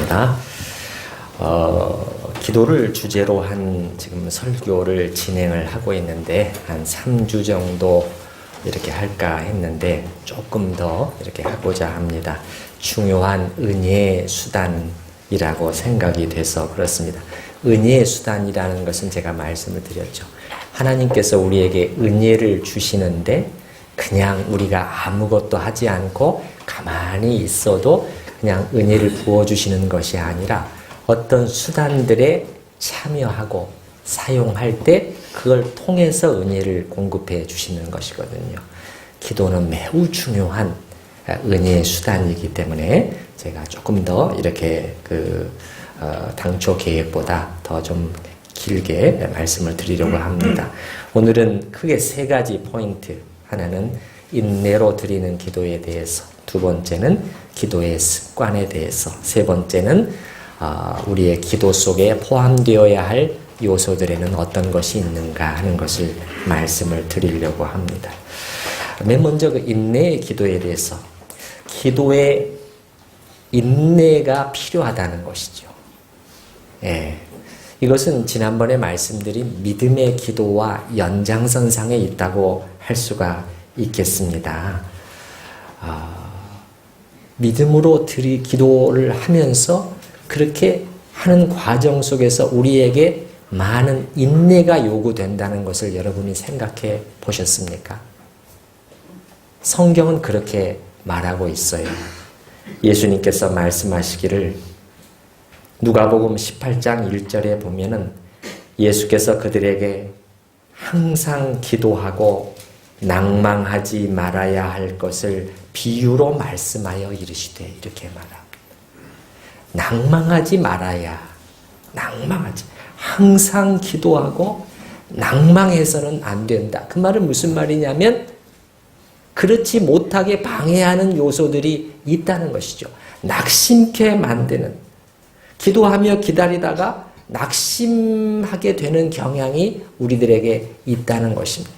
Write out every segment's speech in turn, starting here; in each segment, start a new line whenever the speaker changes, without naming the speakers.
반갑습니다. 기도를 주제로 한 지금 설교를 진행을 하고 있는데 한 3주 정도 이렇게 할까 했는데 조금 더 이렇게 하고자 합니다. 중요한 은혜의 수단이라고 생각이 돼서 그렇습니다. 은혜의 수단이라는 것은 제가 말씀을 드렸죠. 하나님께서 우리에게 은혜를 주시는데 그냥 우리가 아무것도 하지 않고 가만히 있어도 그냥 은혜를 부어주시는 것이 아니라 어떤 수단들에 참여하고 사용할 때 그걸 통해서 은혜를 공급해 주시는 것이거든요. 기도는 매우 중요한 은혜의 수단이기 때문에 제가 조금 더 이렇게 당초 계획보다 더 좀 길게 말씀을 드리려고 합니다. 오늘은 크게 세 가지 포인트. 하나는 인내로 드리는 기도에 대해서, 두 번째는 기도의 습관에 대해서, 세 번째는 우리의 기도 속에 포함되어야 할 요소들에는 어떤 것이 있는가 하는 것을 말씀을 드리려고 합니다. 맨 먼저 그 인내의 기도에 대해서, 기도에 인내가 필요하다는 것이죠. 예. 이것은 지난번에 말씀드린 믿음의 기도와 연장선상에 있다고 할 수가 있겠습니다. 믿음으로 기도를 하면서 그렇게 하는 과정 속에서 우리에게 많은 인내가 요구된다는 것을 여러분이 생각해 보셨습니까? 성경은 그렇게 말하고 있어요. 예수님께서 말씀하시기를 누가복음 18장 1절에 보면은 예수께서 그들에게 항상 기도하고 낭망하지 말아야 할 것을 비유로 말씀하여 이르시되, 이렇게 말합니다. 낭망하지 말아야, 항상 기도하고 낭망해서는 안 된다. 그 말은 무슨 말이냐면 그렇지 못하게 방해하는 요소들이 있다는 것이죠. 낙심케 만드는, 기도하며 기다리다가 낙심하게 되는 경향이 우리들에게 있다는 것입니다.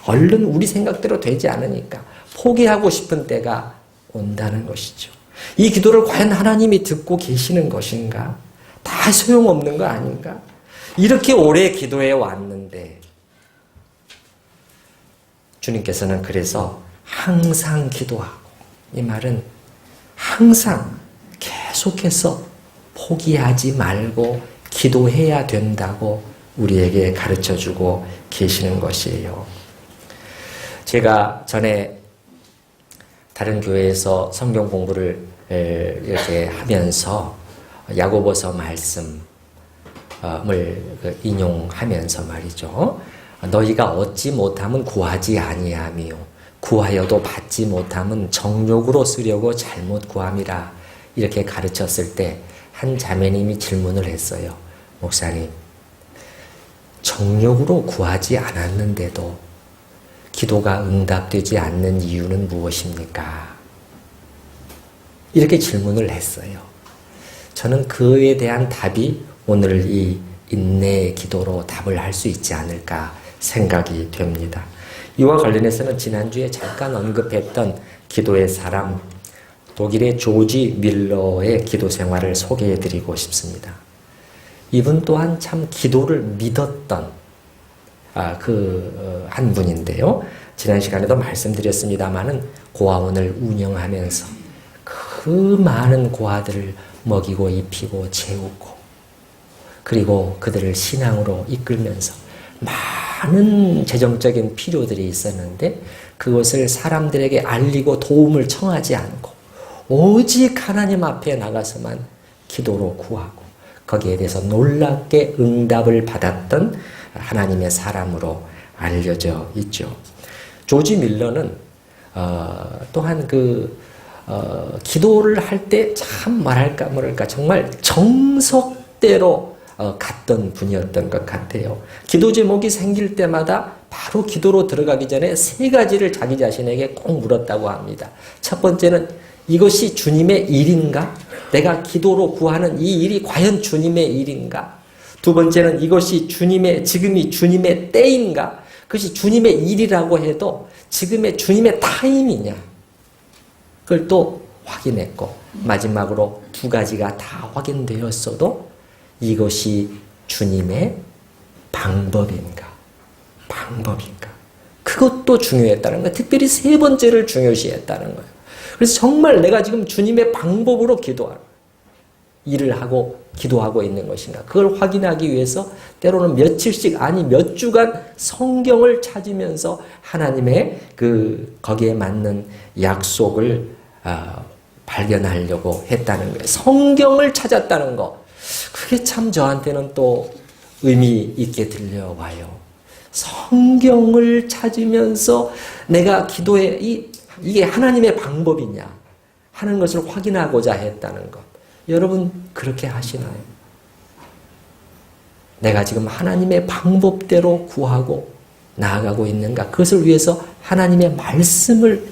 얼른 우리 생각대로 되지 않으니까 포기하고 싶은 때가 온다는 것이죠. 이 기도를 과연 하나님이 듣고 계시는 것인가? 다 소용없는 거 아닌가? 이렇게 오래 기도해 왔는데 주님께서는 그래서 항상 기도하고, 이 말은 항상 계속해서 포기하지 말고 기도해야 된다고 우리에게 가르쳐주고 계시는 것이에요. 제가 전에 다른 교회에서 성경 공부를 이렇게 하면서 야고보서 말씀을 인용하면서 말이죠. 너희가 얻지 못함은 구하지 아니하며 구하여도 받지 못함은 정욕으로 쓰려고 잘못 구함이라, 이렇게 가르쳤을 때 한 자매님이 질문을 했어요. 목사님, 정욕으로 구하지 않았는데도 기도가 응답되지 않는 이유는 무엇입니까? 이렇게 질문을 했어요. 저는 그에 대한 답이 오늘 이 인내의 기도로 답을 할 수 있지 않을까 생각이 됩니다. 이와 관련해서는 지난주에 잠깐 언급했던 기도의 사람, 독일의 조지 밀러의 기도 생활을 소개해드리고 싶습니다. 이분 또한 참 기도를 믿었던 한 분인데요. 지난 시간에도 말씀드렸습니다마는 고아원을 운영하면서 그 많은 고아들을 먹이고 입히고 재우고, 그리고 그들을 신앙으로 이끌면서 많은 재정적인 필요들이 있었는데 그것을 사람들에게 알리고 도움을 청하지 않고 오직 하나님 앞에 나가서만 기도로 구하고 거기에 대해서 놀랍게 응답을 받았던 하나님의 사람으로 알려져 있죠. 조지 밀러는 또한 기도를 할 때 참 뭐랄까 정말 정석대로 갔던 분이었던 것 같아요. 기도 제목이 생길 때마다 바로 기도로 들어가기 전에 세 가지를 자기 자신에게 꼭 물었다고 합니다. 첫 번째는 이것이 주님의 일인가? 내가 기도로 구하는 이 일이 과연 주님의 일인가? 두 번째는 이것이 지금이 주님의 때인가? 그것이 주님의 일이라고 해도 지금의 주님의 타임이냐? 그걸 또 확인했고, 마지막으로 두 가지가 다 확인되었어도 이것이 주님의 방법인가? 그것도 중요했다는 거예요. 특별히 세 번째를 중요시했다는 거예요. 그래서 정말 내가 지금 주님의 방법으로 일을 하고 기도하고 있는 것인가? 그걸 확인하기 위해서 때로는 며칠씩 아니 몇 주간 성경을 찾으면서 하나님의 거기에 맞는 약속을 발견하려고 했다는 거예요. 성경을 찾았다는 거. 그게 참 저한테는 또 의미 있게 들려와요. 성경을 찾으면서 내가 기도에 이게 하나님의 방법이냐 하는 것을 확인하고자 했다는 것. 여러분 그렇게 하시나요? 내가 지금 하나님의 방법대로 구하고 나아가고 있는가? 그것을 위해서 하나님의 말씀을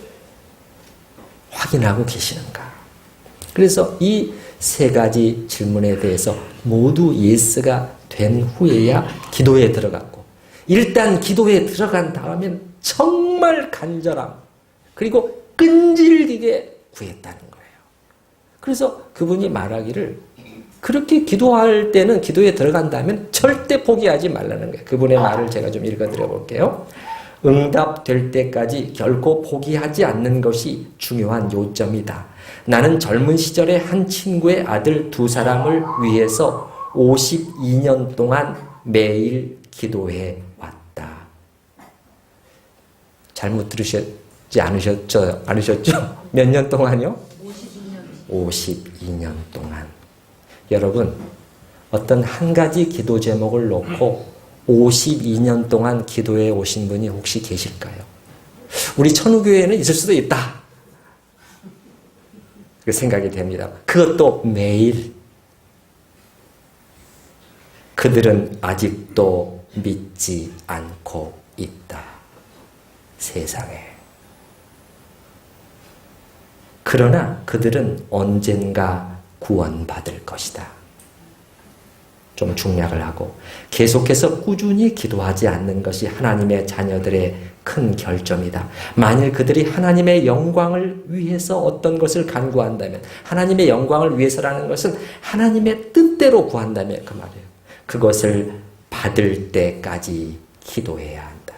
확인하고 계시는가? 그래서 이 세 가지 질문에 대해서 모두 예스가 된 후에야 기도에 들어갔고, 일단 기도에 들어간 다음엔 정말 간절함 그리고 끈질기게 구했다는 거예요. 그래서 그분이 말하기를 그렇게 기도할 때는 기도에 들어간다면 절대 포기하지 말라는 거예요. 그분의 말을 제가 좀 읽어드려 볼게요. 응답될 때까지 결코 포기하지 않는 것이 중요한 요점이다. 나는 젊은 시절에 한 친구의 아들 두 사람을 위해서 52년 동안 매일 기도해 왔다. 잘못 들으셨지 않으셨죠? 몇 년 동안요? 52년 동안. 여러분, 어떤 한 가지 기도 제목을 놓고 52년 동안 기도해 오신 분이 혹시 계실까요? 우리 천우교회에는 있을 수도 있다. 그 생각이 됩니다. 그것도 매일. 그들은 아직도 믿지 않고 있다. 세상에. 그러나 그들은 언젠가 구원받을 것이다. 좀 중략을 하고 계속해서 꾸준히 기도하지 않는 것이 하나님의 자녀들의 큰 결점이다. 만일 그들이 하나님의 영광을 위해서 어떤 것을 간구한다면, 하나님의 영광을 위해서라는 것은 하나님의 뜻대로 구한다면 그 말이에요. 그것을 받을 때까지 기도해야 한다.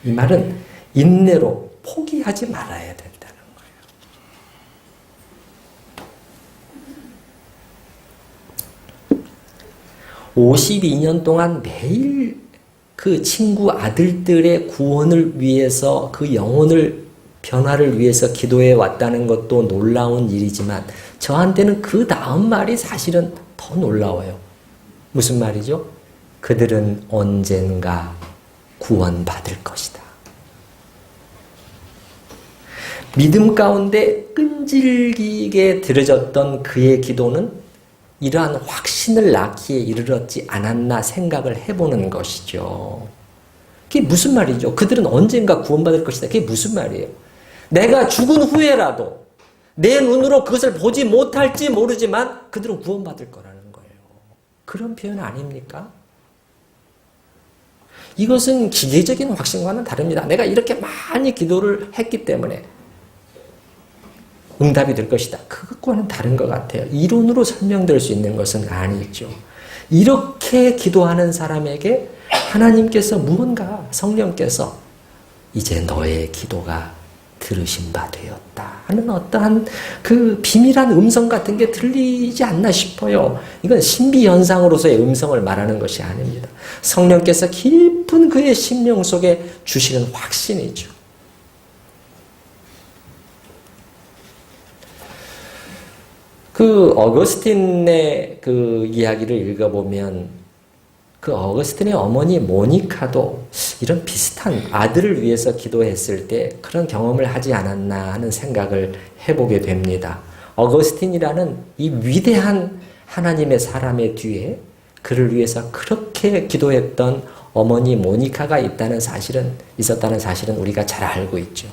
이 말은 인내로 포기하지 말아야 된다는 거예요. 52년 동안 매일 그 친구 아들들의 구원을 위해서, 그 영혼을 변화를 위해서 기도해 왔다는 것도 놀라운 일이지만 저한테는 그 다음 말이 사실은 더 놀라워요. 무슨 말이죠? 그들은 언젠가 구원받을 것이다. 믿음 가운데 끈질기게 들어졌던 그의 기도는 이러한 확신을 낳기에 이르렀지 않았나 생각을 해보는 것이죠. 그게 무슨 말이죠? 그들은 언젠가 구원받을 것이다. 그게 무슨 말이에요? 내가 죽은 후에라도 내 눈으로 그것을 보지 못할지 모르지만 그들은 구원받을 거라는 거예요. 그런 표현 아닙니까? 이것은 기계적인 확신과는 다릅니다. 내가 이렇게 많이 기도를 했기 때문에 응답이 될 것이다. 그것과는 다른 것 같아요. 이론으로 설명될 수 있는 것은 아니죠. 이렇게 기도하는 사람에게 하나님께서 무언가, 성령께서 이제 너의 기도가 들으신 바 되었다 하는 어떠한 그 비밀한 음성 같은 게 들리지 않나 싶어요. 이건 신비현상으로서의 음성을 말하는 것이 아닙니다. 성령께서 깊은 그의 심령 속에 주시는 확신이죠. 그 어거스틴의 그 이야기를 읽어보면 그 어거스틴의 어머니 모니카도 이런 비슷한 아들을 위해서 기도했을 때 그런 경험을 하지 않았나 하는 생각을 해보게 됩니다. 어거스틴이라는 이 위대한 하나님의 사람의 뒤에 그를 위해서 그렇게 기도했던 어머니 모니카가 있었다는 사실은 우리가 잘 알고 있죠.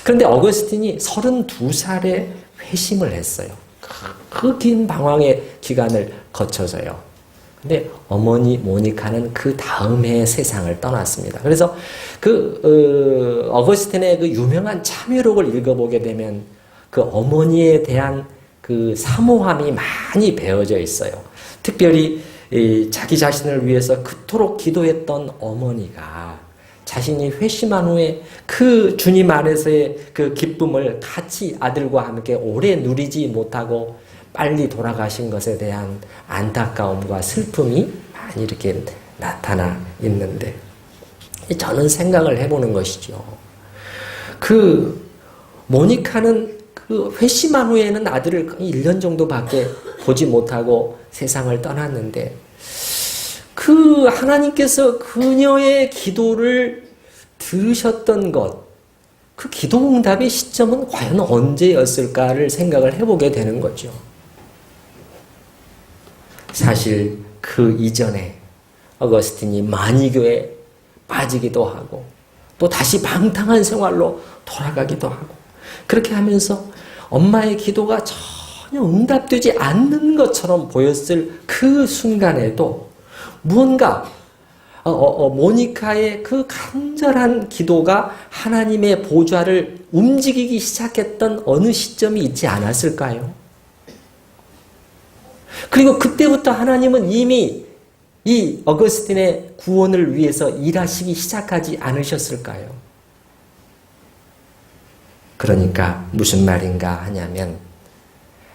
그런데 어거스틴이 32살에 회심을 했어요. 그 긴 방황의 기간을 거쳐서요. 근데 어머니 모니카는 그 다음 해 세상을 떠났습니다. 그래서 어거스틴의 그 유명한 참회록을 읽어보게 되면 그 어머니에 대한 그 사모함이 많이 배어져 있어요. 특별히 자기 자신을 위해서 그토록 기도했던 어머니가 자신이 회심한 후에 그 주님 안에서의 그 기쁨을 같이 아들과 함께 오래 누리지 못하고 빨리 돌아가신 것에 대한 안타까움과 슬픔이 많이 이렇게 나타나 있는데, 저는 생각을 해보는 것이죠. 그 모니카는 그 회심한 후에는 아들을 1년 정도밖에 보지 못하고 세상을 떠났는데, 그 하나님께서 그녀의 기도를 들으셨던 것, 그 기도 응답의 시점은 과연 언제였을까를 생각을 해보게 되는 거죠. 사실 그 이전에 어거스틴이 만이교에 빠지기도 하고 또 다시 방탕한 생활로 돌아가기도 하고, 그렇게 하면서 엄마의 기도가 전혀 응답되지 않는 것처럼 보였을 그 순간에도 무언가 모니카의 그 간절한 기도가 하나님의 보좌를 움직이기 시작했던 어느 시점이 있지 않았을까요? 그리고 그때부터 하나님은 이미 이 어거스틴의 구원을 위해서 일하시기 시작하지 않으셨을까요? 그러니까 무슨 말인가 하냐면,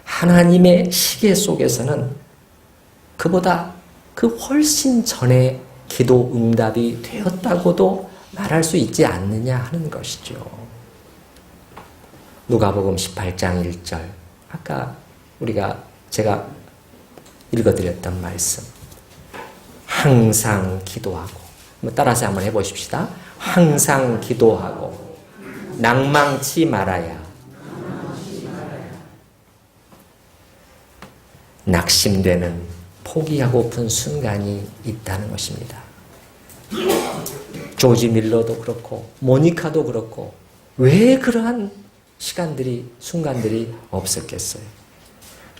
하나님의 시계 속에서는 그보다 그 훨씬 전에 기도 응답이 되었다고도 말할 수 있지 않느냐 하는 것이죠. 누가복음 18장 1절, 아까 제가 읽어드렸던 말씀, 항상 기도하고, 따라서 한번 해보십시다. 항상 기도하고 낭망치 말아야. 낙심되는, 포기하고픈 순간이 있다는 것입니다. 조지 밀러도 그렇고 모니카도 그렇고 왜 그러한 순간들이 없었겠어요?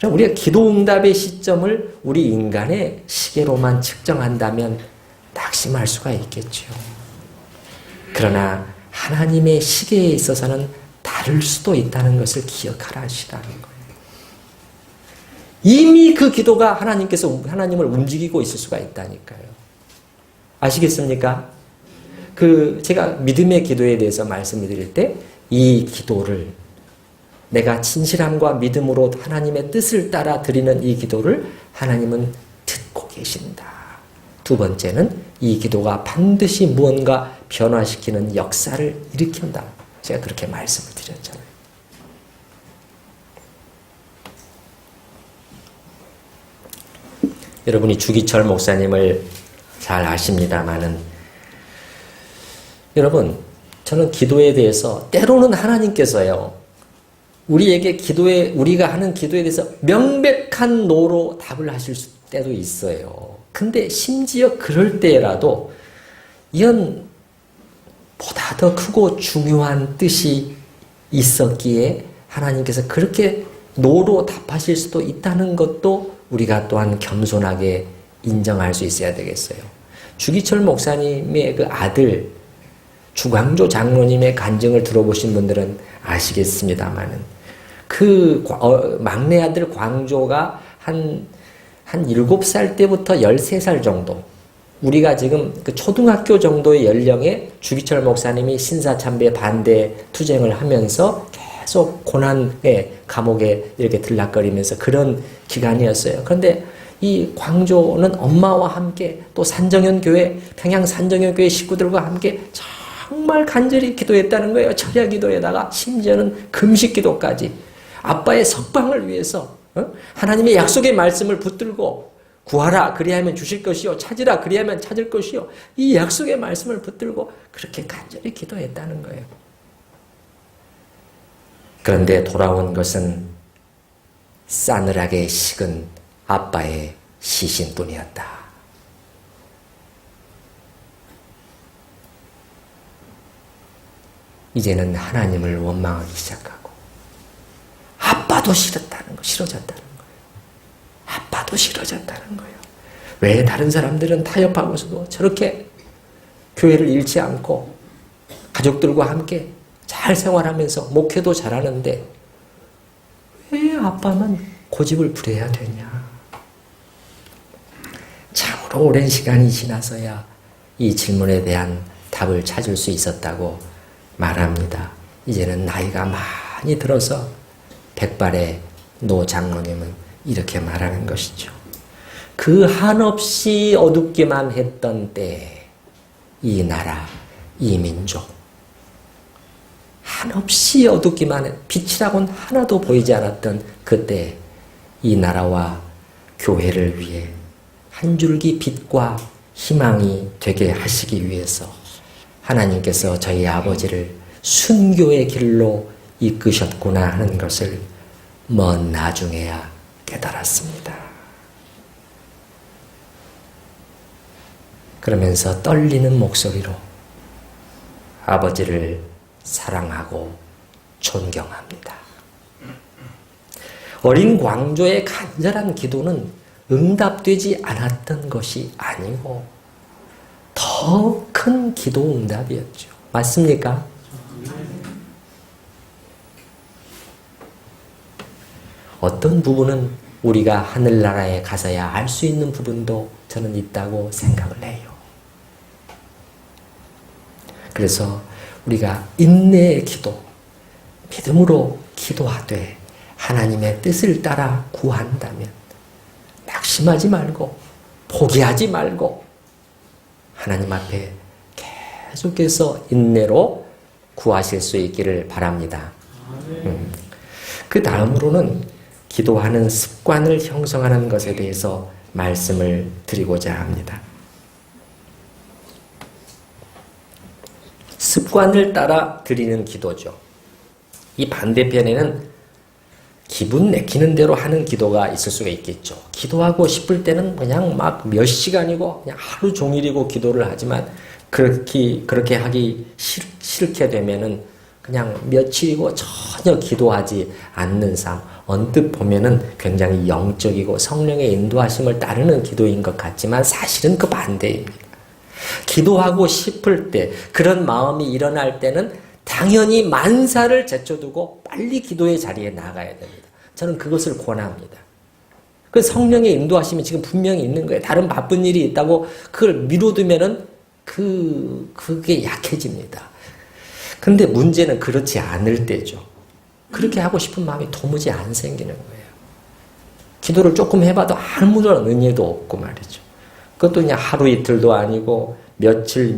우리가 기도 응답의 시점을 우리 인간의 시계로만 측정한다면 낙심할 수가 있겠죠. 그러나 하나님의 시계에 있어서는 다를 수도 있다는 것을 기억하시라는 거예요. 이미 그 기도가 하나님을 움직이고 있을 수가 있다니까요. 아시겠습니까? 제가 믿음의 기도에 대해서 말씀을 드릴 때, 이 기도를 내가 진실함과 믿음으로 하나님의 뜻을 따라 드리는 이 기도를 하나님은 듣고 계신다. 두 번째는 이 기도가 반드시 무언가 변화시키는 역사를 일으킨다. 제가 그렇게 말씀을 드렸잖아요. 여러분이 주기철 목사님을 잘 아십니다마는, 여러분, 저는 기도에 대해서 때로는 하나님께서요, 우리가 하는 기도에 대해서 명백한 노로 답을 하실 때도 있어요. 근데 심지어 그럴 때라도 이건 보다 더 크고 중요한 뜻이 있었기에 하나님께서 그렇게 노로 답하실 수도 있다는 것도 우리가 또한 겸손하게 인정할 수 있어야 되겠어요. 주기철 목사님의 그 아들 주광조 장로님의 간증을 들어보신 분들은 아시겠습니다만은, 막내 아들 광조가 한 7살 때부터 13살 정도, 우리가 지금 그 초등학교 정도의 연령에 주기철 목사님이 신사참배 반대 투쟁을 하면서 계속 고난의 감옥에 이렇게 들락거리면서 그런 기간이었어요. 그런데 이 광조는 엄마와 함께 또 평양 산정현교회 식구들과 함께 정말 간절히 기도했다는 거예요. 철야 기도에다가 심지어는 금식 기도까지. 아빠의 석방을 위해서 하나님의 약속의 말씀을 붙들고, 구하라 그리하면 주실 것이요, 찾으라 그리하면 찾을 것이요, 이 약속의 말씀을 붙들고 그렇게 간절히 기도했다는 거예요. 그런데 돌아온 것은 싸늘하게 식은 아빠의 시신뿐이었다. 이제는 하나님을 원망하기 시작하고, 아빠도 싫어졌다는 거예요. 아빠도 싫어졌다는 거예요. 왜 다른 사람들은 타협하고서도 저렇게 교회를 잃지 않고 가족들과 함께 잘 생활하면서 목회도 잘하는데 아빠만 고집을 부려야 되냐? 참으로 오랜 시간이 지나서야 이 질문에 대한 답을 찾을 수 있었다고 말합니다. 이제는 나이가 많이 들어서 백발의 노 장로님은 이렇게 말하는 것이죠. 그 한없이 어둡기만 했던 때에 이 나라, 이 민족, 한없이 어둡기만 해 빛이라고는 하나도 보이지 않았던 그때 이 나라와 교회를 위해 한 줄기 빛과 희망이 되게 하시기 위해서 하나님께서 저희 아버지를 순교의 길로 이끄셨구나 하는 것을 먼 나중에야 깨달았습니다. 그러면서 떨리는 목소리로 아버지를 사랑하고 존경합니다. 어린 광조의 간절한 기도는 응답되지 않았던 것이 아니고 더 큰 기도 응답이었죠. 맞습니까? 어떤 부분은 우리가 하늘나라에 가서야 알 수 있는 부분도 저는 있다고 생각을 해요. 그래서 우리가 인내의 기도, 믿음으로 기도하되 하나님의 뜻을 따라 구한다면 낙심하지 말고 포기하지 말고 하나님 앞에 계속해서 인내로 구하실 수 있기를 바랍니다. 그 다음으로는 기도하는 습관을 형성하는 것에 대해서 말씀을 드리고자 합니다. 습관을 따라 드리는 기도죠. 이 반대편에는 기분 내키는 대로 하는 기도가 있을 수가 있겠죠. 기도하고 싶을 때는 그냥 막 몇 시간이고 그냥 하루 종일이고 기도를 하지만 그렇게 하기 싫게 되면은 그냥 며칠이고 전혀 기도하지 않는 삶. 언뜻 보면은 굉장히 영적이고 성령의 인도하심을 따르는 기도인 것 같지만 사실은 그 반대입니다. 기도하고 싶을 때 그런 마음이 일어날 때는 당연히 만사를 제쳐두고 빨리 기도의 자리에 나가야 됩니다. 저는 그것을 권합니다. 그 성령의 인도하심이 지금 분명히 있는 거예요. 다른 바쁜 일이 있다고 그걸 미뤄두면은 그게 약해집니다. 근데 문제는 그렇지 않을 때죠. 그렇게 하고 싶은 마음이 도무지 안 생기는 거예요. 기도를 조금 해봐도 아무런 의미도 없고 말이죠. 그것도 그냥 하루 이틀도 아니고 며칠,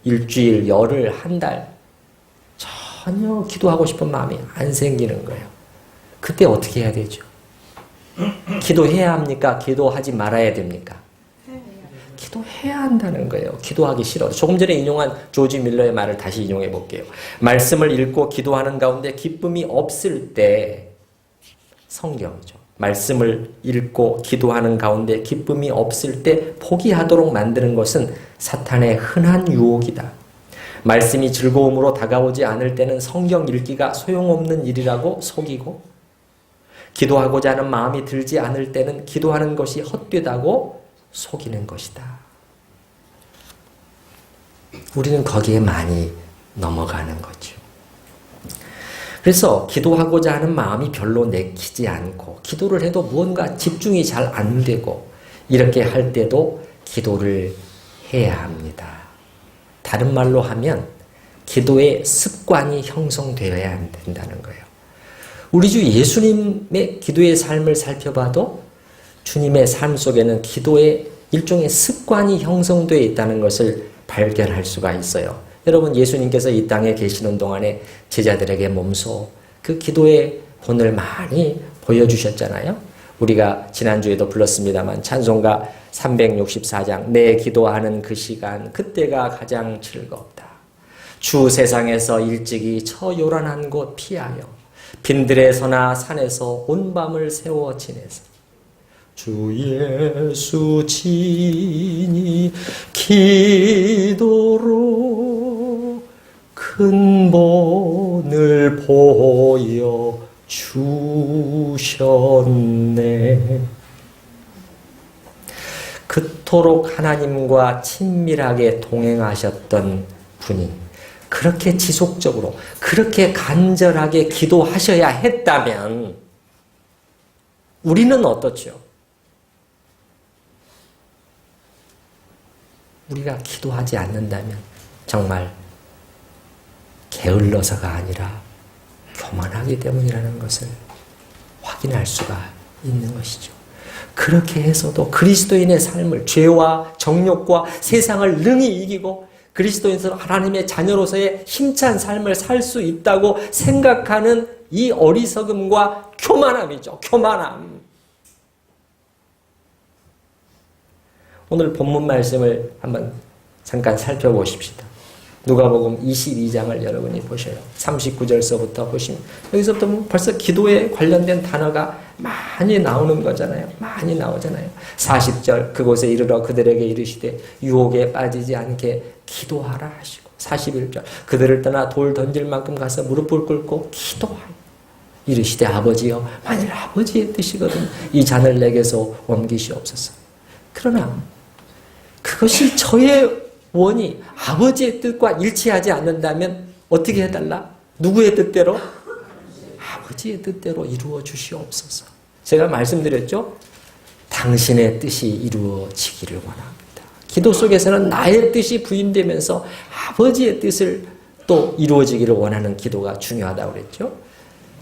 일주일, 열흘, 한 달 전혀 기도하고 싶은 마음이 안 생기는 거예요. 그때 어떻게 해야 되죠? 기도해야 합니까? 기도하지 말아야 됩니까? 기도해야 한다는 거예요. 기도하기 싫어. 조금 전에 인용한 조지 밀러의 말을 다시 인용해 볼게요. 말씀을 읽고 기도하는 가운데 기쁨이 없을 때 성경이죠. 말씀을 읽고 기도하는 가운데 기쁨이 없을 때 포기하도록 만드는 것은 사탄의 흔한 유혹이다. 말씀이 즐거움으로 다가오지 않을 때는 성경 읽기가 소용없는 일이라고 속이고 기도하고자 하는 마음이 들지 않을 때는 기도하는 것이 헛되다고 속이는 것이다. 우리는 거기에 많이 넘어가는 거죠. 그래서 기도하고자 하는 마음이 별로 내키지 않고 기도를 해도 무언가 집중이 잘 안 되고 이렇게 할 때도 기도를 해야 합니다. 다른 말로 하면 기도의 습관이 형성되어야 된다는 거예요. 우리 주 예수님의 기도의 삶을 살펴봐도 주님의 삶 속에는 기도의 일종의 습관이 형성되어 있다는 것을 발견할 수가 있어요. 여러분, 예수님께서 이 땅에 계시는 동안에 제자들에게 몸소 그 기도의 본을 많이 보여주셨잖아요. 우리가 지난주에도 불렀습니다만 찬송가 364장 내 기도하는 그 시간 그때가 가장 즐겁다. 주 세상에서 일찍이 저 요란한 곳 피하여 빈들에서나 산에서 온 밤을 새워 지내서 주 예수 친히 기도로 근본을 보여 주셨네. 그토록 하나님과 친밀하게 동행하셨던 분이 그렇게 지속적으로 그렇게 간절하게 기도하셔야 했다면 우리는 어떻죠? 우리가 기도하지 않는다면 정말 게을러서가 아니라 교만하기 때문이라는 것을 확인할 수가 있는 것이죠. 그렇게 해서도 그리스도인의 삶을 죄와 정욕과 세상을 능히 이기고 그리스도인으로 하나님의 자녀로서의 힘찬 삶을 살 수 있다고 생각하는 이 어리석음과 교만함이죠. 교만함. 오늘 본문 말씀을 한번 잠깐 살펴보십시다. 누가복음 22장을 여러분이 보셔요. 39절서부터 보시면 여기서부터 벌써 기도에 관련된 단어가 많이 나오는 거잖아요. 많이 나오잖아요. 40절 그곳에 이르러 그들에게 이르시되 유혹에 빠지지 않게 기도하라 하시고 41절 그들을 떠나 돌 던질 만큼 가서 무릎을 꿇고 기도하라 이르시되 아버지여 만일 아버지의 뜻이거든 이 잔을 내게서 옮기시옵소서. 그러나 그것이 저의 원이 아버지의 뜻과 일치하지 않는다면 어떻게 해달라? 누구의 뜻대로? 아버지의 뜻대로 이루어 주시옵소서. 제가 말씀드렸죠? 당신의 뜻이 이루어지기를 원합니다. 기도 속에서는 나의 뜻이 부인되면서 아버지의 뜻을 또 이루어지기를 원하는 기도가 중요하다고 그랬죠?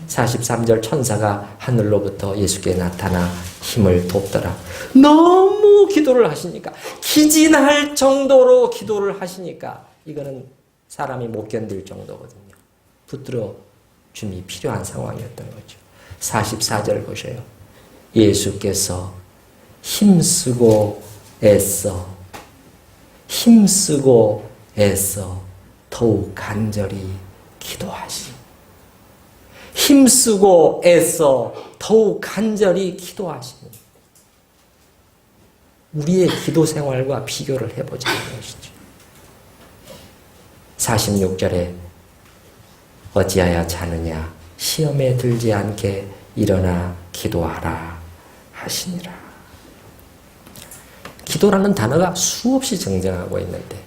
43절 천사가 하늘로부터 예수께 나타나 힘을 돕더라. 너무 기도를 하시니까 기진할 정도로 기도를 하시니까 이거는 사람이 못 견딜 정도거든요. 붙들어 줌이 필요한 상황이었던 거죠. 44절 보셔요. 예수께서 힘쓰고 애써 더욱 간절히 기도하시. 힘쓰고 애써 더욱 간절히 기도하시니 우리의 기도 생활과 비교를 해보자는 것이죠. 46절에 어찌하여 자느냐 시험에 들지 않게 일어나 기도하라 하시니라. 기도라는 단어가 수없이 등장하고 있는데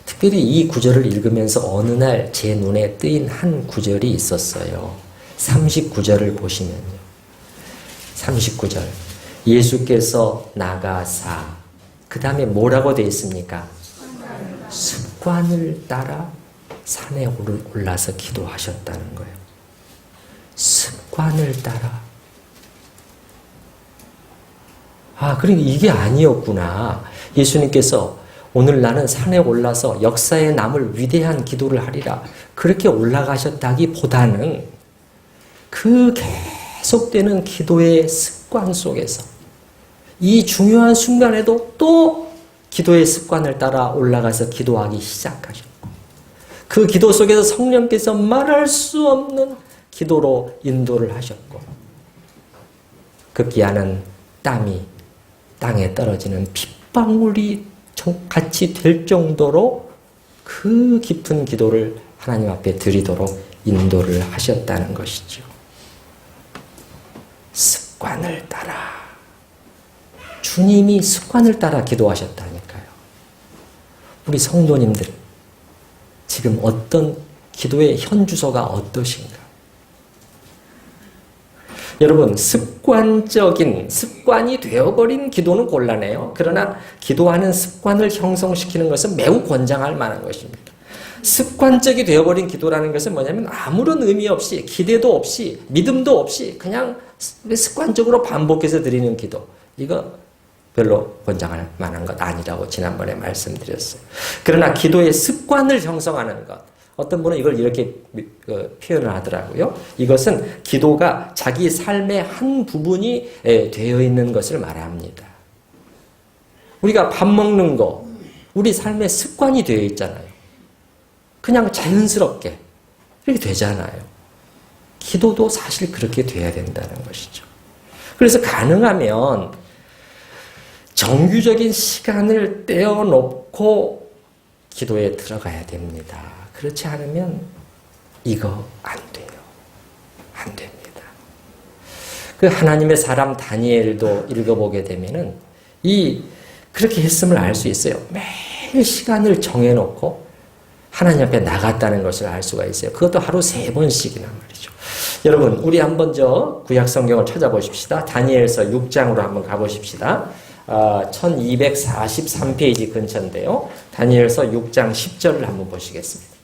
특별히 이 구절을 읽으면서 어느 날 제 눈에 뜨인 한 구절이 있었어요. 39절을 보시면요. 39절 예수께서 나가사 그 다음에 뭐라고 되어 있습니까? 습관을 따라 산에 올라서 기도하셨다는 거예요. 습관을 따라. 그러니까 이게 아니었구나. 예수님께서 오늘 나는 산에 올라서 역사에 남을 위대한 기도를 하리라. 그렇게 올라가셨다기보다는 그 계속되는 기도의 습관 속에서 이 중요한 순간에도 또 기도의 습관을 따라 올라가서 기도하기 시작하셨고 그 기도 속에서 성령께서 말할 수 없는 기도로 인도를 하셨고 급기야는 땀이 땅에 떨어지는 빗방울이 같이 될 정도로 그 깊은 기도를 하나님 앞에 드리도록 인도를 하셨다는 것이죠. 습관을 따라. 주님이 습관을 따라 기도하셨다니까요. 우리 성도님들 지금 어떤 기도의 현주소가 어떠신가? 여러분 습관이 되어버린 기도는 곤란해요. 그러나 기도하는 습관을 형성시키는 것은 매우 권장할 만한 것입니다. 습관적이 되어버린 기도라는 것은 뭐냐면 아무런 의미 없이 기대도 없이 믿음도 없이 그냥 습관적으로 반복해서 드리는 기도. 이거 별로 권장할 만한 것 아니라고 지난번에 말씀드렸어요. 그러나 기도의 습관을 형성하는 것. 어떤 분은 이걸 이렇게 표현을 하더라고요. 이것은 기도가 자기 삶의 한 부분이 되어 있는 것을 말합니다. 우리가 밥 먹는 거, 우리 삶의 습관이 되어 있잖아요. 그냥 자연스럽게 이렇게 되잖아요. 기도도 사실 그렇게 돼야 된다는 것이죠. 그래서 가능하면 정규적인 시간을 떼어놓고 기도에 들어가야 됩니다. 그렇지 않으면 이거 안 돼요. 안 됩니다. 그 하나님의 사람 다니엘도 읽어보게 되면은 그렇게 했음을 알 수 있어요. 매일 시간을 정해놓고 하나님 앞에 나갔다는 것을 알 수가 있어요. 그것도 하루 3번씩이나 말이죠. 여러분, 우리 한번 저 구약 성경을 찾아보십시다. 다니엘서 6장으로 한번 가보십시다. 1243페이지 근처인데요. 다니엘서 6장 10절을 한번 보시겠습니다.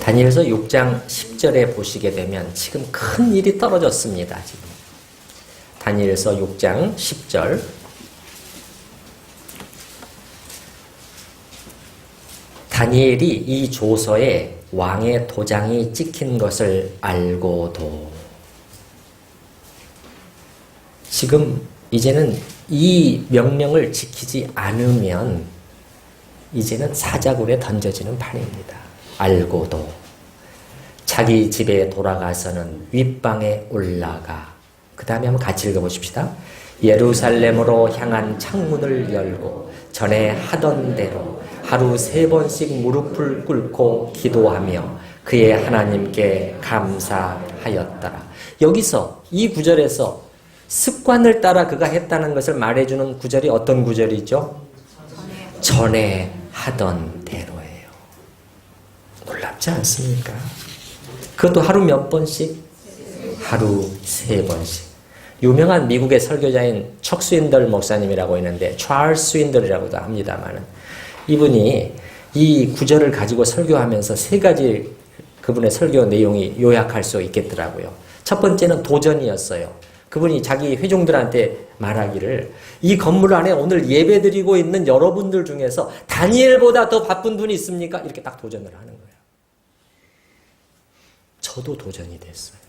다니엘서 6장 10절에 보시게 되면 지금 큰 일이 떨어졌습니다. 지금. 다니엘서 6장 10절. 다니엘이 이 조서에 왕의 도장이 찍힌 것을 알고도 지금 이제는 이 명령을 지키지 않으면 이제는 사자굴에 던져지는 판입니다. 알고도 자기 집에 돌아가서는 윗방에 올라가 그 다음에 한번 같이 읽어보십시다. 예루살렘으로 향한 창문을 열고 전에 하던 대로 하루 3번씩 무릎을 꿇고 기도하며 그의 하나님께 감사하였더라. 여기서 이 구절에서 습관을 따라 그가 했다는 것을 말해주는 구절이 어떤 구절이죠? 전에 하던 대로예요. 놀랍지 않습니까? 그것도 하루 몇 번씩? 하루 3번씩. 유명한 미국의 설교자인 척 스윈들 목사님이라고 있는데 찰스 스윈들이라고도 합니다만 이분이 이 구절을 가지고 설교하면서 3가지 그분의 설교 내용이 요약할 수 있겠더라고요. 첫 번째는 도전이었어요. 그분이 자기 회중들한테 말하기를 이 건물 안에 오늘 예배드리고 있는 여러분들 중에서 다니엘보다 더 바쁜 분이 있습니까? 이렇게 딱 도전을 하는 거예요. 저도 도전이 됐어요.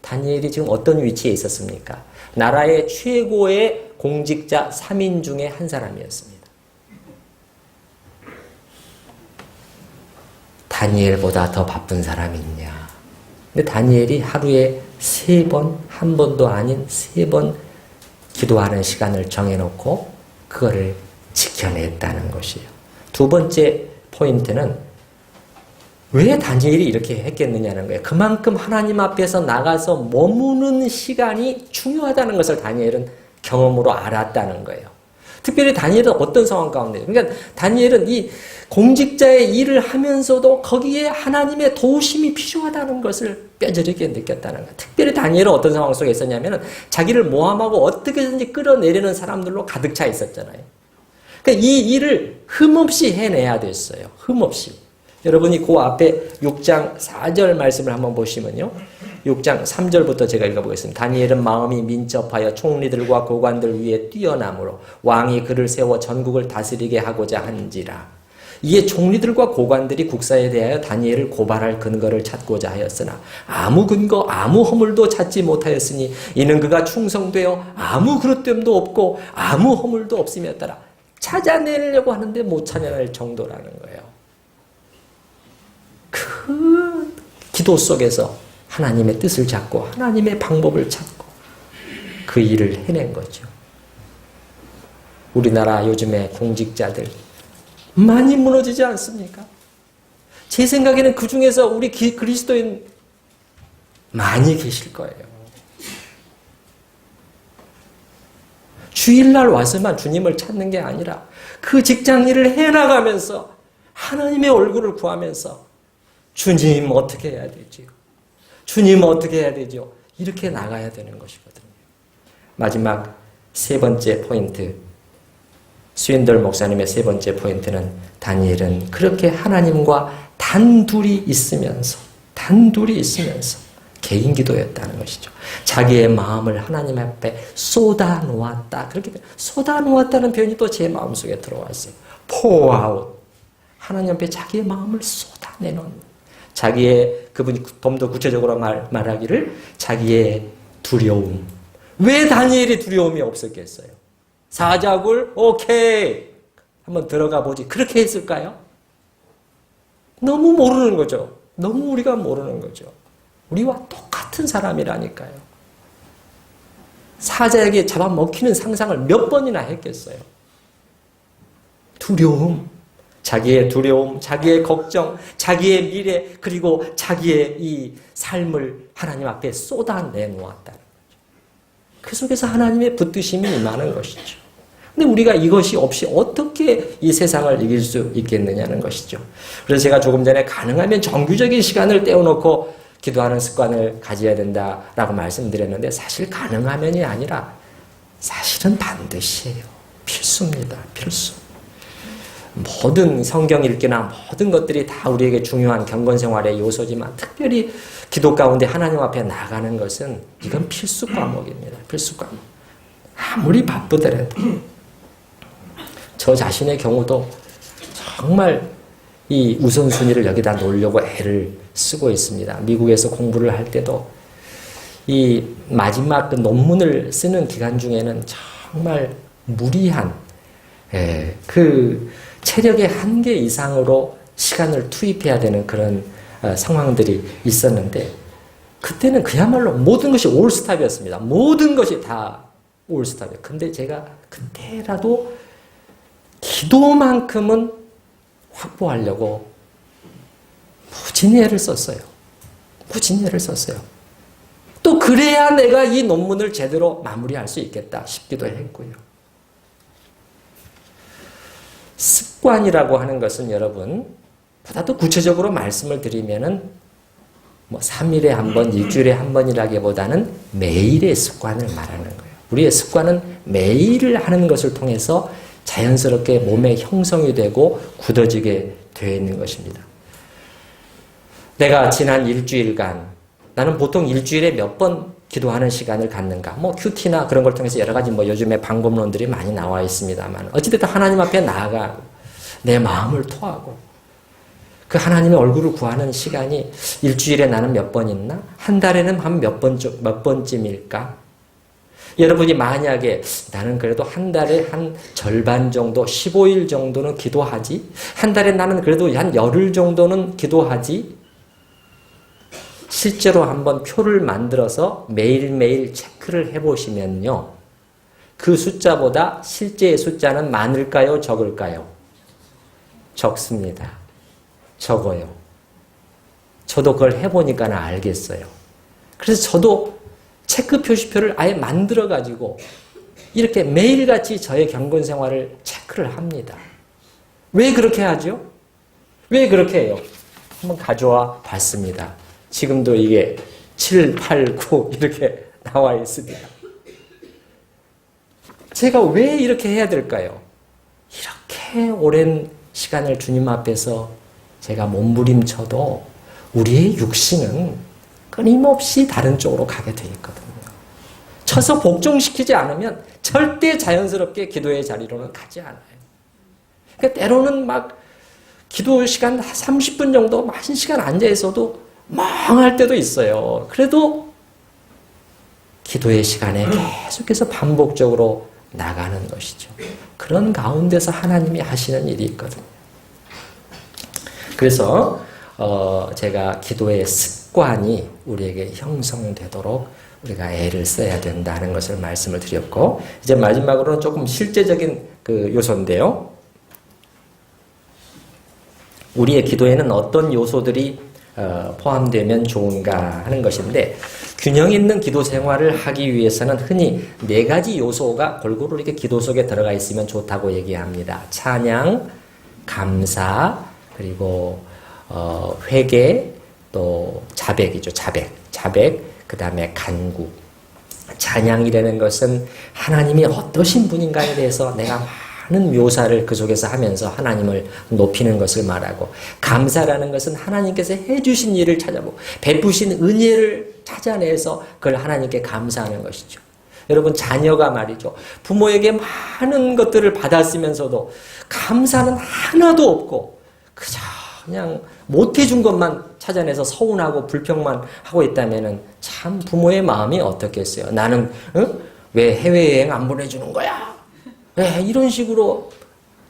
다니엘이 지금 어떤 위치에 있었습니까? 나라의 최고의 공직자 3인 중에 한 사람이었습니다. 다니엘보다 더 바쁜 사람이 있냐? 근데 다니엘이 하루에 3번, 한 번도 아닌 3번 기도하는 시간을 정해놓고 그거를 지켜냈다는 것이에요. 두 번째 포인트는 왜 다니엘이 이렇게 했겠느냐는 거예요. 그만큼 하나님 앞에서 나가서 머무는 시간이 중요하다는 것을 다니엘은 경험으로 알았다는 거예요. 특별히 다니엘은 어떤 상황 가운데, 그러니까 다니엘은 이 공직자의 일을 하면서도 거기에 하나님의 도우심이 필요하다는 것을 뼈저리게 느꼈다는 거예요. 특별히 다니엘은 어떤 상황 속에 있었냐면은 자기를 모함하고 어떻게든지 끌어내리는 사람들로 가득 차 있었잖아요. 그러니까 이 일을 흠없이 해내야 됐어요. 흠없이. 여러분이 그 앞에 6장 4절 말씀을 한번 보시면요. 6장 3절부터 제가 읽어보겠습니다. 다니엘은 마음이 민첩하여 총리들과 고관들 위에 뛰어나므로 왕이 그를 세워 전국을 다스리게 하고자 한지라. 이에 총리들과 고관들이 국사에 대하여 다니엘을 고발할 근거를 찾고자 하였으나 아무 근거 아무 허물도 찾지 못하였으니 이는 그가 충성되어 아무 그릇됨도 없고 아무 허물도 없음이었더라. 찾아내려고 하는데 못 찾아낼 정도라는 거예요. 그 기도 속에서 하나님의 뜻을 찾고 하나님의 방법을 찾고 그 일을 해낸 거죠. 우리나라 요즘의 공직자들 많이 무너지지 않습니까? 제 생각에는 그 중에서 우리 그리스도인 많이 계실 거예요. 주일날 와서만 주님을 찾는 게 아니라 그 직장 일을 해나가면서 하나님의 얼굴을 구하면서 주님 어떻게 해야 되지요? 주님 어떻게 해야 되죠? 이렇게 나가야 되는 것이거든요. 마지막 3번째 포인트, 스윈들 목사님의 3번째 포인트는 다니엘은 그렇게 하나님과 단둘이 있으면서 개인 기도였다는 것이죠. 자기의 마음을 하나님 앞에 쏟아 놓았다. 그렇게 쏟아 놓았다는 표현이 또 제 마음속에 들어왔어요. pour out. 하나님 앞에 자기의 마음을 쏟아내놓는. 자기의, 그분이 좀 더 구체적으로 말하기를 자기의 두려움. 왜 다니엘이 두려움이 없었겠어요? 사자굴, 오케이. 한번 들어가 보지. 그렇게 했을까요? 너무 모르는 거죠. 너무 우리가 모르는 거죠. 우리와 똑같은 사람이라니까요. 사자에게 잡아먹히는 상상을 몇 번이나 했겠어요. 두려움. 자기의 두려움, 자기의 걱정, 자기의 미래, 그리고 자기의 이 삶을 하나님 앞에 쏟아내 놓았다는 거죠. 그 속에서 하나님의 붙드심이 임하는 것이죠. 근데 우리가 이것이 없이 어떻게 이 세상을 이길 수 있겠느냐는 것이죠. 그래서 제가 조금 전에 가능하면 정규적인 시간을 떼어놓고 기도하는 습관을 가져야 된다라고 말씀드렸는데 사실 가능하면이 아니라 사실은 반드시예요. 필수입니다. 필수. 모든 성경 읽기나 모든 것들이 다 우리에게 중요한 경건생활의 요소지만 특별히 기도 가운데 하나님 앞에 나가는 것은 이건 필수 과목입니다. 필수 과목. 아무리 바쁘더라도 저 자신의 경우도 정말 이 우선순위를 여기다 놓으려고 애를 쓰고 있습니다. 미국에서 공부를 할 때도 이 마지막 그 논문을 쓰는 기간 중에는 정말 무리한 그 체력의 한계 이상으로 시간을 투입해야 되는 그런 상황들이 있었는데 그때는 그야말로 모든 것이 올스탑이었습니다. 모든 것이 다 올스탑이에요. 근데 제가 그때라도 기도만큼은 확보하려고 무진히 애를 썼어요. 무진히 애를 썼어요. 또 그래야 내가 이 논문을 제대로 마무리할 수 있겠다 싶기도 했고요. 습관이라고 하는 것은 여러분 보다 더 구체적으로 말씀을 드리면은 뭐 3일에 한 번, 일주일에 한 번이라기보다는 매일의 습관을 말하는 거예요. 우리의 습관은 매일 하는 것을 통해서 자연스럽게 몸에 형성이 되고 굳어지게 되어 있는 것입니다. 내가 지난 일주일간 나는 보통 일주일에 몇 번 기도하는 시간을 갖는가? 뭐 큐티나 그런 걸 통해서 여러 가지 뭐 요즘에 방법론들이 많이 나와 있습니다만 어찌됐든 하나님 앞에 나아가고 내 마음을 토하고 그 하나님의 얼굴을 구하는 시간이 일주일에 나는 몇 번 있나? 한 달에는 한 몇 번쯤일까? 여러분이 만약에 나는 그래도 한 달에 한 절반 정도, 15일 정도는 기도하지? 한 달에 나는 그래도 한 열흘 정도는 기도하지? 실제로 한번 표를 만들어서 매일매일 체크를 해보시면요. 그 숫자보다 실제의 숫자는 많을까요? 적을까요? 적습니다. 적어요. 저도 그걸 해보니까 알겠어요. 그래서 저도 체크 표시표를 아예 만들어가지고 이렇게 매일같이 저의 경건 생활을 체크를 합니다. 왜 그렇게 하죠? 왜 그렇게 해요? 한번 가져와 봤습니다. 지금도 이게 7, 8, 9 이렇게 나와 있습니다. 제가 왜 이렇게 해야 될까요? 이렇게 오랜 시간을 주님 앞에서 제가 몸부림쳐도 우리의 육신은 끊임없이 다른 쪽으로 가게 돼 있거든요. 쳐서 복종시키지 않으면 절대 자연스럽게 기도의 자리로는 가지 않아요. 그러니까 때로는 막 기도 시간 30분 정도 1시간 앉아 있어도 멍할 때도 있어요. 그래도 기도의 시간에 계속해서 반복적으로 나가는 것이죠. 그런 가운데서 하나님이 하시는 일이 있거든요. 그래서 제가 기도의 습관이 우리에게 형성되도록 우리가 애를 써야 된다는 것을 말씀을 드렸고 이제 마지막으로는 조금 실제적인 그 요소인데요. 우리의 기도에는 어떤 요소들이 포함되면 좋은가 하는 것인데 균형 있는 기도 생활을 하기 위해서는 흔히 4가지 요소가 골고루 이렇게 기도 속에 들어가 있으면 좋다고 얘기합니다. 찬양, 감사, 그리고 회개, 또 자백이죠. 자백, 그 다음에 간구. 찬양이라는 것은 하나님이 어떠신 분인가에 대해서 내가 많은 묘사를 그 속에서 하면서 하나님을 높이는 것을 말하고, 감사라는 것은 하나님께서 해주신 일을 찾아보고 베푸신 은혜를 찾아내서 그걸 하나님께 감사하는 것이죠. 여러분, 자녀가 말이죠, 부모에게 많은 것들을 받았으면서도 감사는 하나도 없고 그저 그냥 못해준 것만 찾아내서 서운하고 불평만 하고 있다면 참 부모의 마음이 어떻겠어요. 나는 왜 해외여행 안 보내주는 거야? 왜 이런 식으로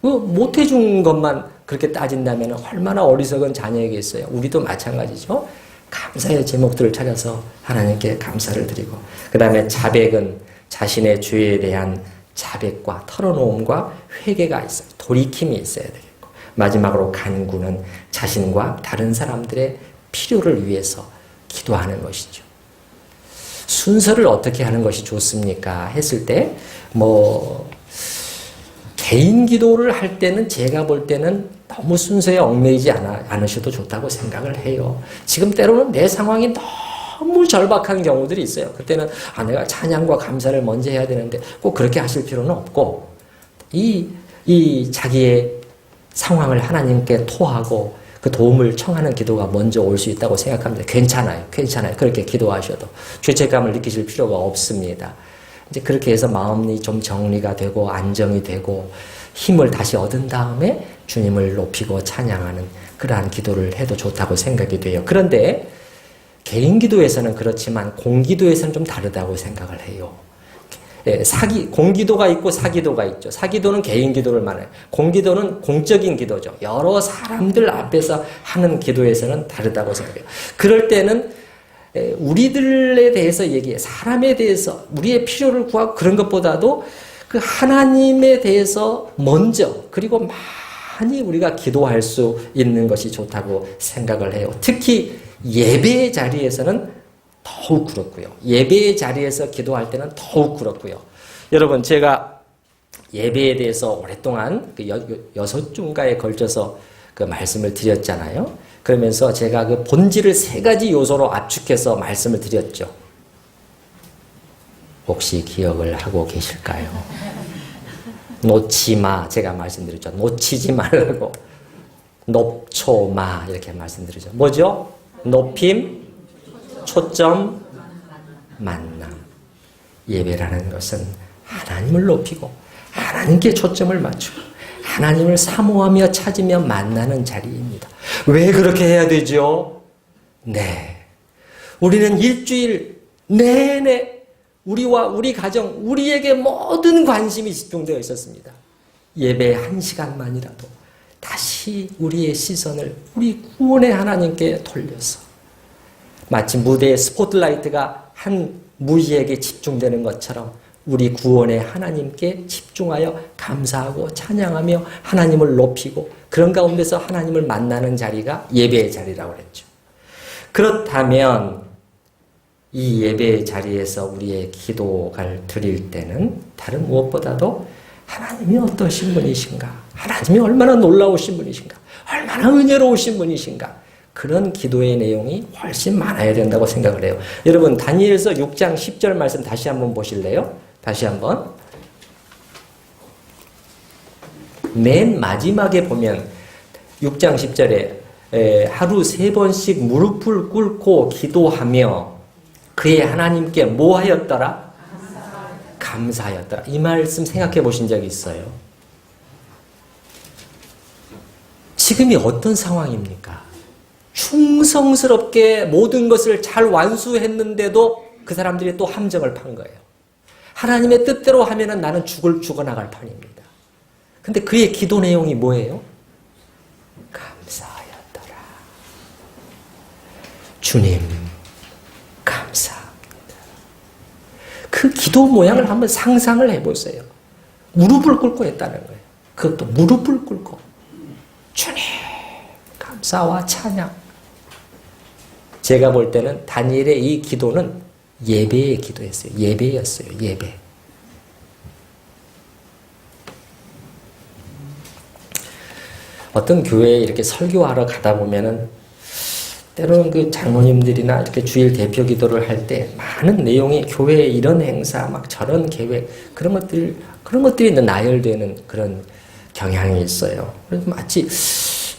못해준 것만 그렇게 따진다면 얼마나 어리석은 자녀이겠어요. 우리도 마찬가지죠. 감사의 제목들을 찾아서 하나님께 감사를 드리고, 그 다음에 자백은 자신의 죄에 대한 자백과 털어놓음과 회개가 있어요. 돌이킴이 있어야 되겠고, 마지막으로 간구는 자신과 다른 사람들의 필요를 위해서 기도하는 것이죠. 순서를 어떻게 하는 것이 좋습니까? 했을 때, 개인 기도를 할 때는 제가 볼 때는 너무 순서에 얽매이지 않으셔도 좋다고 생각을 해요. 지금 때로는 내 상황이 너무 절박한 경우들이 있어요. 그때는 내가 찬양과 감사를 먼저 해야 되는데 꼭 그렇게 하실 필요는 없고, 이 자기의 상황을 하나님께 토하고 그 도움을 청하는 기도가 먼저 올 수 있다고 생각합니다. 괜찮아요. 그렇게 기도하셔도 죄책감을 느끼실 필요가 없습니다. 이제 그렇게 해서 마음이 좀 정리가 되고 안정이 되고 힘을 다시 얻은 다음에 주님을 높이고 찬양하는 그러한 기도를 해도 좋다고 생각이 돼요. 그런데 개인 기도에서는 그렇지만 공기도에서는 좀 다르다고 생각을 해요. 공기도가 있고 사기도가 있죠. 사기도는 개인 기도를 말해요. 공기도는 공적인 기도죠. 여러 사람들 앞에서 하는 기도에서는 다르다고 생각해요. 그럴 때는 우리들에 대해서 얘기해. 사람에 대해서 우리의 필요를 구하고 그런 것보다도 그 하나님에 대해서 먼저 그리고 많이 우리가 기도할 수 있는 것이 좋다고 생각을 해요. 특히 예배의 자리에서는 더욱 그렇고요. 예배의 자리에서 기도할 때는 더욱 그렇고요. 여러분, 제가 예배에 대해서 오랫동안 그 6주인가에 걸쳐서 그 말씀을 드렸잖아요. 그러면서 제가 그 본질을 3가지 요소로 압축해서 말씀을 드렸죠. 혹시 기억을 하고 계실까요? 놓지 마, 제가 말씀드렸죠. 놓치지 말라고. 높초마, 이렇게 말씀드리죠. 뭐죠? 높임, 초점, 만남. 예배라는 것은 하나님을 높이고 하나님께 초점을 맞추고 하나님을 사모하며 찾으며 만나는 자리입니다. 왜 그렇게 해야 되죠? 네. 우리는 일주일 내내 우리와 우리 가정, 우리에게 모든 관심이 집중되어 있었습니다. 예배 1시간만이라도 다시 우리의 시선을 우리 구원의 하나님께 돌려서 마치 무대의 스포트라이트가 한 무희에게 집중되는 것처럼 우리 구원의 하나님께 집중하여 감사하고 찬양하며 하나님을 높이고 그런 가운데서 하나님을 만나는 자리가 예배의 자리라고 그랬죠. 그렇다면 이 예배의 자리에서 우리의 기도를 드릴 때는 다른 무엇보다도 하나님이 어떠신 분이신가? 하나님이 얼마나 놀라우신 분이신가? 얼마나 은혜로우신 분이신가? 그런 기도의 내용이 훨씬 많아야 된다고 생각을 해요. 여러분, 다니엘서 6장 10절 말씀 다시 한번 보실래요? 다시 한번. 맨 마지막에 보면 6장 10절에 하루 3번씩 무릎을 꿇고 기도하며 그의 하나님께 뭐 하였더라? 감사하였더라. 이 말씀 생각해 보신 적이 있어요? 지금이 어떤 상황입니까? 충성스럽게 모든 것을 잘 완수했는데도 그 사람들이 또 함정을 판 거예요. 하나님의 뜻대로 하면은 나는 죽어나갈 판입니다. 근데 그의 기도 내용이 뭐예요? 감사하였더라. 주님, 감사합니다. 그 기도 모양을 한번 상상을 해보세요. 무릎을 꿇고 했다는 거예요. 그것도 무릎을 꿇고. 주님, 감사와 찬양. 제가 볼 때는 다니엘의 이 기도는 예배의 기도였어요. 예배였어요. 예배. 어떤 교회에 이렇게 설교하러 가다 보면은 때로는 그 장로님들이나 이렇게 주일 대표 기도를 할 때 많은 내용이 교회의 이런 행사, 막 저런 계획, 그런 것들이 나열되는 그런 경향이 있어요. 그래서 마치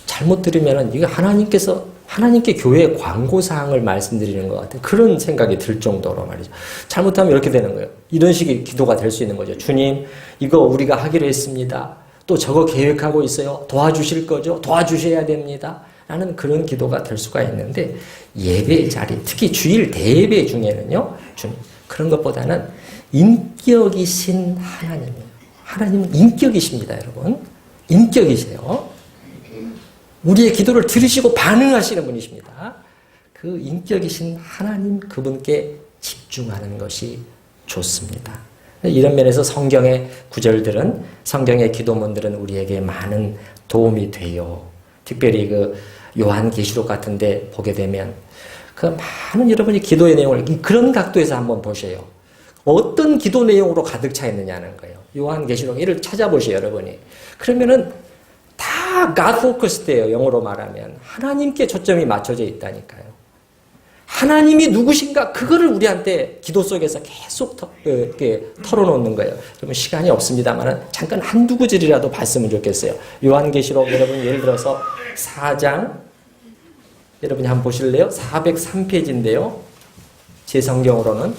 잘못 들으면은 이거 하나님께 교회의 광고사항을 말씀드리는 것 같아요. 그런 생각이 들 정도로 말이죠. 잘못하면 이렇게 되는 거예요. 이런 식의 기도가 될 수 있는 거죠. 주님, 이거 우리가 하기로 했습니다. 또 저거 계획하고 있어요. 도와주실 거죠? 도와주셔야 됩니다. 라는 그런 기도가 될 수가 있는데 예배 자리, 특히 주일 대예배 중에는요. 주님, 그런 것보다는 인격이신 하나님이에요. 하나님은 인격이십니다, 여러분. 인격이세요. 우리의 기도를 들으시고 반응하시는 분이십니다. 그 인격이신 하나님 그분께 집중하는 것이 좋습니다. 이런 면에서 성경의 구절들은, 성경의 기도문들은 우리에게 많은 도움이 돼요. 특별히 그 요한계시록 같은 데 보게 되면 그 많은 여러분이 기도의 내용을 그런 각도에서 한번 보세요. 어떤 기도 내용으로 가득 차 있느냐는 거예요. 요한계시록 이를 찾아보세요, 여러분이. 그러면은 다 God focused예요. 영어로 말하면 하나님께 초점이 맞춰져 있다니까요. 하나님이 누구신가 그거를 우리한테 기도 속에서 계속 털어놓는 거예요. 그러면 시간이 없습니다만 잠깐 한두 구절이라도 봤으면 좋겠어요. 요한계시록 여러분 예를 들어서 4장 여러분이 한번 보실래요? 403페이지인데요. 제 성경으로는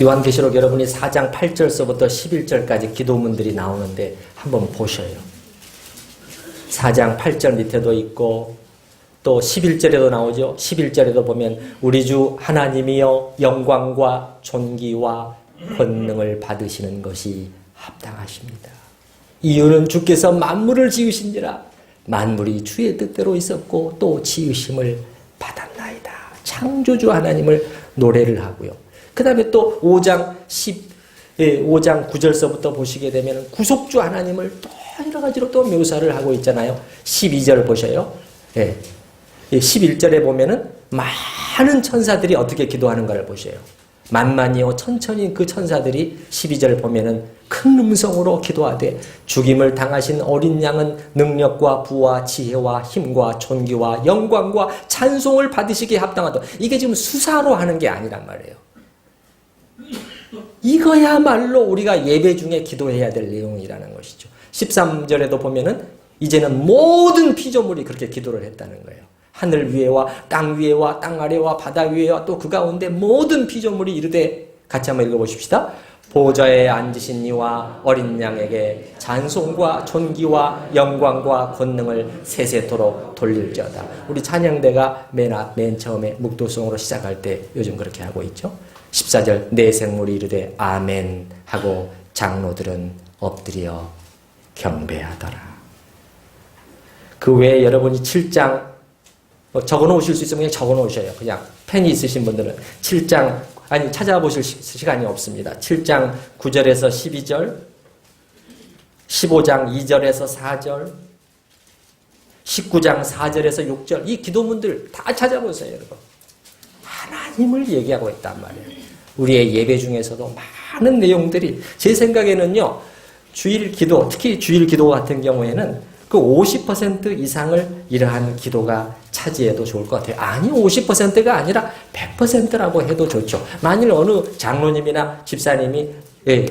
요한계시록 여러분이 4장 8절서부터 11절까지 기도문들이 나오는데 한번 보셔요. 4장 8절 밑에도 있고 또 11절에도 나오죠. 11절에도 보면 우리 주 하나님이여 영광과 존귀와 권능을 받으시는 것이 합당하십니다. 이유는 주께서 만물을 지으신지라 만물이 주의 뜻대로 있었고 또 지으심을 받았나이다. 창조주 하나님을 노래를 하고요. 그 다음에 또 5장 9절서부터 보시게 되면 구속주 하나님을 또 여러 가지로 또 묘사를 하고 있잖아요. 12절 보셔요. 11절에 보면은 많은 천사들이 어떻게 기도하는 걸 보셔요. 만만이요 천천히 그 천사들이 12절 보면은 큰 음성으로 기도하되 죽임을 당하신 어린 양은 능력과 부와 지혜와 힘과 존귀와 영광과 찬송을 받으시기에 합당하다. 이게 지금 수사로 하는 게 아니란 말이에요. 이거야말로 우리가 예배 중에 기도해야 될 내용이라는 것이죠. 13절에도 보면은 이제는 모든 피조물이 그렇게 기도를 했다는 거예요. 하늘 위에와 땅 위에와 땅 아래와 바다 위에와 또 그 가운데 모든 피조물이 이르되 같이 한번 읽어보십시다. 보좌에 앉으신 이와 어린 양에게 찬송과 존귀와 영광과 권능을 세세토록 돌릴지어다. 우리 찬양대가 맨 처음에 묵도송으로 시작할 때 요즘 그렇게 하고 있죠. 14절 내 생물이 이르되 아멘 하고 장로들은 엎드려 경배하더라. 그 외에 여러분이 7장 적어놓으실 수 있으면 그냥 적어놓으셔요. 그냥 펜이 있으신 분들은 7장 찾아보실 시간이 없습니다. 7장 9절에서 12절 15장 2절에서 4절 19장 4절에서 6절 이 기도문들 다 찾아보세요. 여러분. 하나님을 얘기하고 있단 말이에요. 우리의 예배 중에서도 많은 내용들이 제 생각에는요. 주일 기도, 특히 주일 기도 같은 경우에는 그 50% 이상을 이러한 기도가 차지해도 좋을 것 같아요. 아니 50%가 아니라 100%라고 해도 좋죠. 만일 어느 장로님이나 집사님이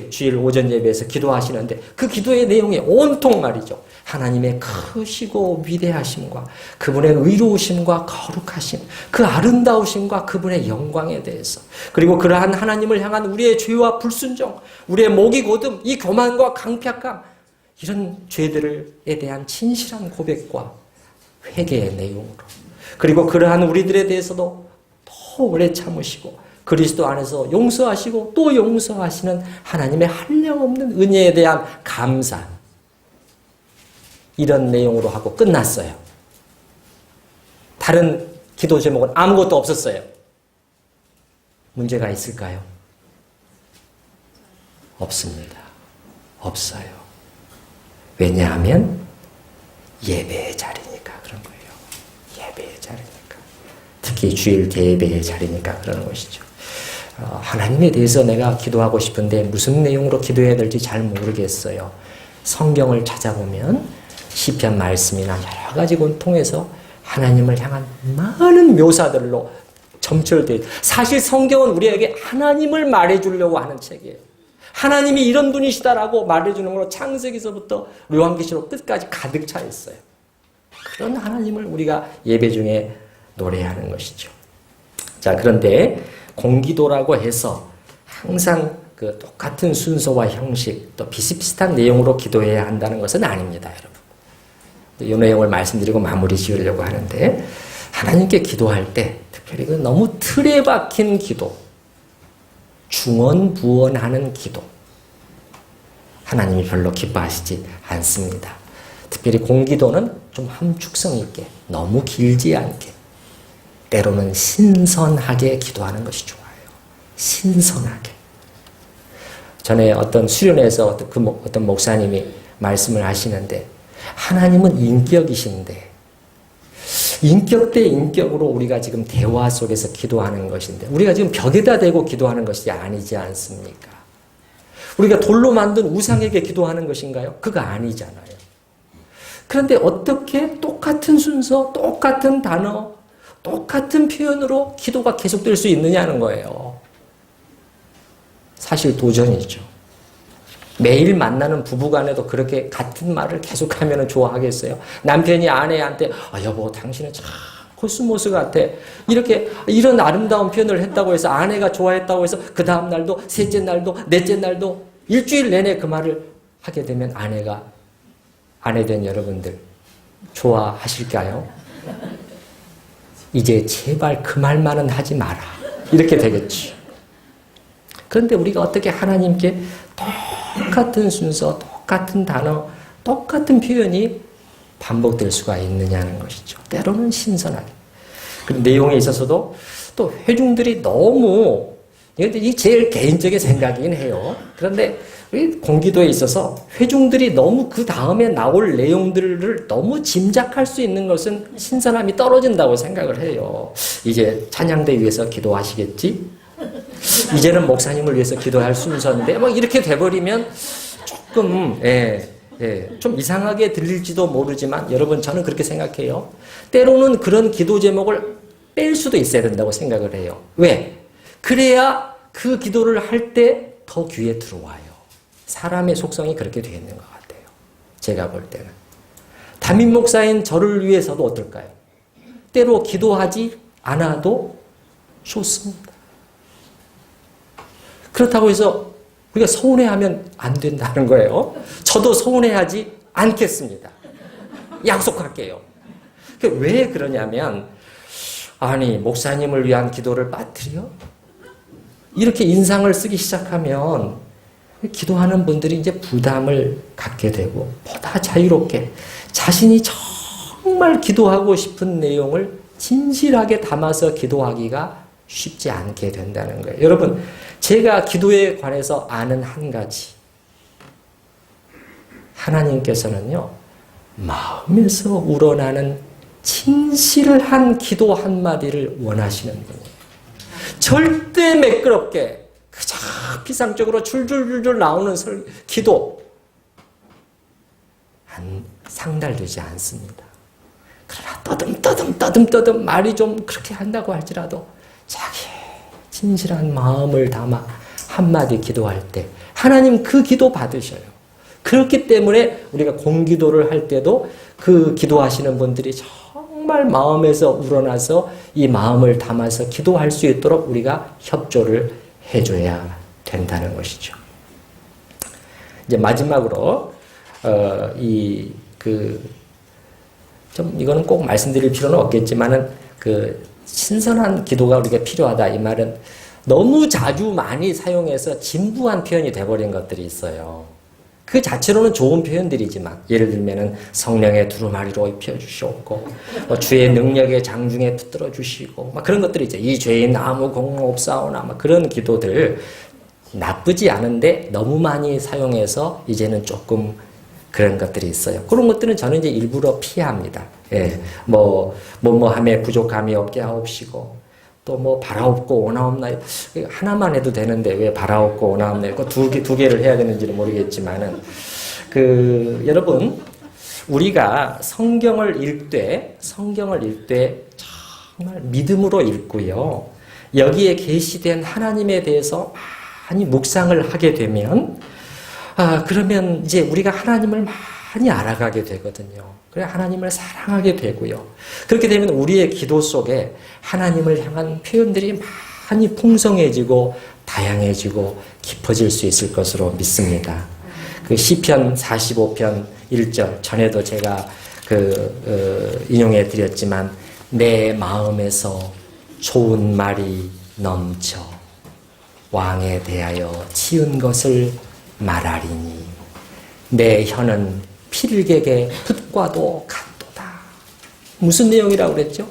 주일 오전 예배에서 기도하시는데 그 기도의 내용이 온통 말이죠. 하나님의 크시고 위대하심과 그분의 의로우심과 거룩하심, 그 아름다우심과 그분의 영광에 대해서 그리고 그러한 하나님을 향한 우리의 죄와 불순종, 우리의 목이 고듬, 이 교만과 강팍함 이런 죄들에 대한 진실한 고백과 회개의 내용으로 그리고 그러한 우리들에 대해서도 더 오래 참으시고 그리스도 안에서 용서하시고 또 용서하시는 하나님의 한량없는 은혜에 대한 감사 이런 내용으로 하고 끝났어요. 다른 기도 제목은 아무것도 없었어요. 문제가 있을까요? 없습니다. 없어요. 왜냐하면 예배의 자리니까 그런 거예요. 예배의 자리니까. 특히 주일 대예배의 자리니까 그러는 것이죠. 하나님에 대해서 내가 기도하고 싶은데 무슨 내용으로 기도해야 될지 잘 모르겠어요. 성경을 찾아보면 시편 말씀이나 여러 가지 통해서 하나님을 향한 많은 묘사들로 점철되어 있어요. 사실 성경은 우리에게 하나님을 말해주려고 하는 책이에요. 하나님이 이런 분이시다라고 말해주는 걸로 창세기서부터 요한계시록 끝까지 가득 차 있어요. 그런 하나님을 우리가 예배 중에 노래하는 것이죠. 자, 그런데 공기도라고 해서 항상 그 똑같은 순서와 형식 또 비슷비슷한 내용으로 기도해야 한다는 것은 아닙니다, 여러분. 이 내용을 말씀드리고 마무리 지으려고 하는데 하나님께 기도할 때 특별히 그 너무 틀에 박힌 기도, 중언부언하는 기도 하나님이 별로 기뻐하시지 않습니다. 특별히 공기도는 좀 함축성 있게 너무 길지 않게 때로는 신선하게 기도하는 것이 좋아요. 신선하게. 전에 어떤 수련회에서 어떤 목사님이 말씀을 하시는데 하나님은 인격이신데 인격 대 인격으로 우리가 지금 대화 속에서 기도하는 것인데 우리가 지금 벽에다 대고 기도하는 것이 아니지 않습니까? 우리가 돌로 만든 우상에게 기도하는 것인가요? 그거 아니잖아요. 그런데 어떻게 똑같은 순서, 똑같은 단어, 똑같은 표현으로 기도가 계속될 수 있느냐는 거예요. 사실 도전이죠. 매일 만나는 부부간에도 그렇게 같은 말을 계속하면 좋아하겠어요? 남편이 아내한테 여보 당신은 참 코스모스 같아. 이런 아름다운 표현을 했다고 해서 아내가 좋아했다고 해서 그 다음 날도 셋째 날도 넷째 날도 일주일 내내 그 말을 하게 되면 아내 된 여러분들 좋아하실까요? 이제 제발 그 말만은 하지 마라. 이렇게 되겠지. 그런데 우리가 어떻게 하나님께 똑같은 순서, 똑같은 단어, 똑같은 표현이 반복될 수가 있느냐는 것이죠. 때로는 신선하게. 그 내용에 있어서도 또 회중들이 너무, 이게 제일 개인적인 생각이긴 해요. 그런데 우리 공기도에 있어서 회중들이 너무 그 다음에 나올 내용들을 너무 짐작할 수 있는 것은 신선함이 떨어진다고 생각을 해요. 이제 찬양대 위해서 기도하시겠지? 이제는 목사님을 위해서 기도할 순서인데 막 이렇게 돼버리면 조금 좀 이상하게 들릴지도 모르지만 여러분 저는 그렇게 생각해요. 때로는 그런 기도 제목을 뺄 수도 있어야 된다고 생각을 해요. 왜? 그래야 그 기도를 할 때 더 귀에 들어와요. 사람의 속성이 그렇게 되어 있는 것 같아요. 제가 볼 때는. 담임 목사인 저를 위해서도 어떨까요? 때로 기도하지 않아도 좋습니다. 그렇다고 해서 우리가 서운해하면 안 된다는 거예요. 저도 서운해하지 않겠습니다. 약속할게요. 왜 그러냐면 아니 목사님을 위한 기도를 빠뜨려? 이렇게 인상을 쓰기 시작하면 기도하는 분들이 이제 부담을 갖게 되고 보다 자유롭게 자신이 정말 기도하고 싶은 내용을 진실하게 담아서 기도하기가 쉽지 않게 된다는 거예요. 여러분, 제가 기도에 관해서 아는 한 가지. 하나님께서는요, 마음에서 우러나는 진실한 기도 한마디를 원하시는 분이에요. 절대 매끄럽게 그저 피상적으로 줄줄줄줄 나오는 기도 상달되지 않습니다. 그러나 떠듬 말이 좀 그렇게 한다고 할지라도 자기 진실한 마음을 담아 한마디 기도할 때 하나님 그 기도 받으셔요. 그렇기 때문에 우리가 공기도를 할 때도 그 기도하시는 분들이 정말 마음에서 우러나서 이 마음을 담아서 기도할 수 있도록 우리가 협조를 해줘야 된다는 것이죠. 이제 마지막으로 이거는 꼭 말씀드릴 필요는 없겠지만은 신선한 기도가 우리가 필요하다 이 말은 너무 자주 많이 사용해서 진부한 표현이 돼버린 것들이 있어요. 그 자체로는 좋은 표현들이지만 예를 들면은 성령의 두루마리로 입혀주시옵고 주의 능력의 장중에 붙들어 주시고 막 그런 것들이 있죠. 이 죄인 아무 공로 없사오나 막 그런 기도들 나쁘지 않은데 너무 많이 사용해서 이제는 조금 그런 것들이 있어요. 그런 것들은 저는 이제 일부러 피합니다. 뭐함에 부족함이 없게 하옵시고 또 바라옵고 원하옵나요? 하나만 해도 되는데 왜 바라옵고 원하옵나요? 두 개를 해야 되는지는 모르겠지만은 여러분 우리가 성경을 읽 때 정말 믿음으로 읽고요. 여기에 계시된 하나님에 대해서 많이 묵상을 하게 되면 그러면 이제 우리가 하나님을 많이 알아가게 되거든요. 그래 하나님을 사랑하게 되고요. 그렇게 되면 우리의 기도 속에 하나님을 향한 표현들이 많이 풍성해지고 다양해지고 깊어질 수 있을 것으로 믿습니다. 시편 45편 1절 전에도 제가 인용해 드렸지만 내 마음에서 좋은 말이 넘쳐 왕에 대하여 치은 것을 말하리니 내 혀는 필객의 붓과도 같도다. 무슨 내용이라고 그랬죠?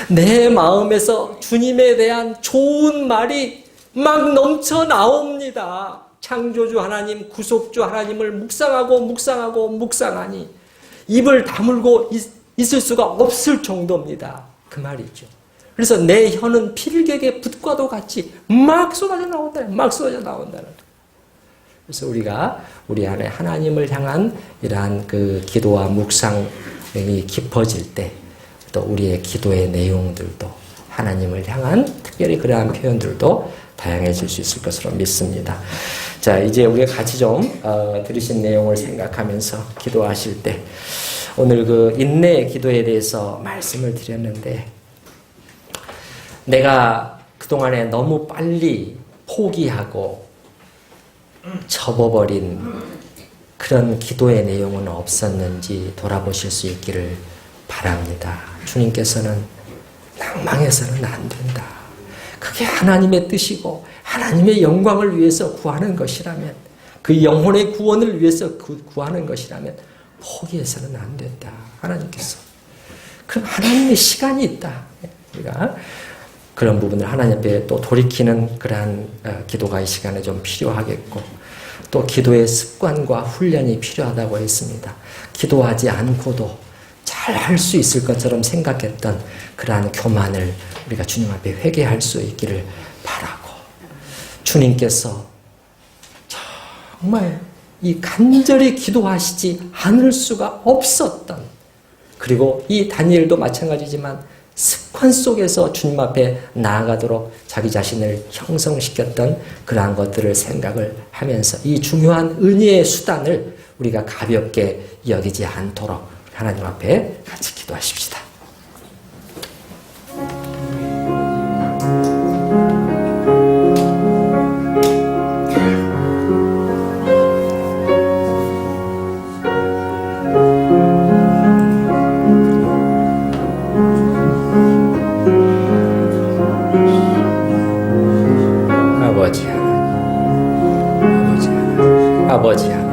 내 마음에서 주님에 대한 좋은 말이 막 넘쳐 나옵니다. 창조주 하나님, 구속주 하나님을 묵상하니 입을 다물고 있을 수가 없을 정도입니다. 그 말이죠. 그래서 내 혀는 필객의 붓과도 같이 막 쏟아져 나온다는. 그래서 우리가 우리 안에 하나님을 향한 이러한 그 기도와 묵상이 깊어질 때 또 우리의 기도의 내용들도 하나님을 향한 특별히 그러한 표현들도 다양해질 수 있을 것으로 믿습니다. 자, 이제 우리가 같이 좀 들으신 내용을 생각하면서 기도하실 때 오늘 그 인내의 기도에 대해서 말씀을 드렸는데 내가 그동안에 너무 빨리 포기하고 접어버린 그런 기도의 내용은 없었는지 돌아보실 수 있기를 바랍니다. 주님께서는 낭망해서는 안 된다. 그게 하나님의 뜻이고 하나님의 영광을 위해서 구하는 것이라면, 그 영혼의 구원을 위해서 구하는 것이라면 포기해서는 안 된다. 하나님께서. 그럼 하나님의 시간이 있다. 우리가 그런 부분을 하나님 앞에 또 돌이키는 그러한 기도가 이 시간에 좀 필요하겠고, 또 기도의 습관과 훈련이 필요하다고 했습니다. 기도하지 않고도 잘 할 수 있을 것처럼 생각했던 그러한 교만을 우리가 주님 앞에 회개할 수 있기를 바라고, 주님께서 정말 이 간절히 기도하시지 않을 수가 없었던, 그리고 이 다니엘도 마찬가지지만 습관 속에서 주님 앞에 나아가도록 자기 자신을 형성시켰던 그러한 것들을 생각을 하면서 이 중요한 은혜의 수단을 우리가 가볍게 여기지 않도록 하나님 앞에 같이 기도하십시다. 아버지 하나님, 아버지 하나님,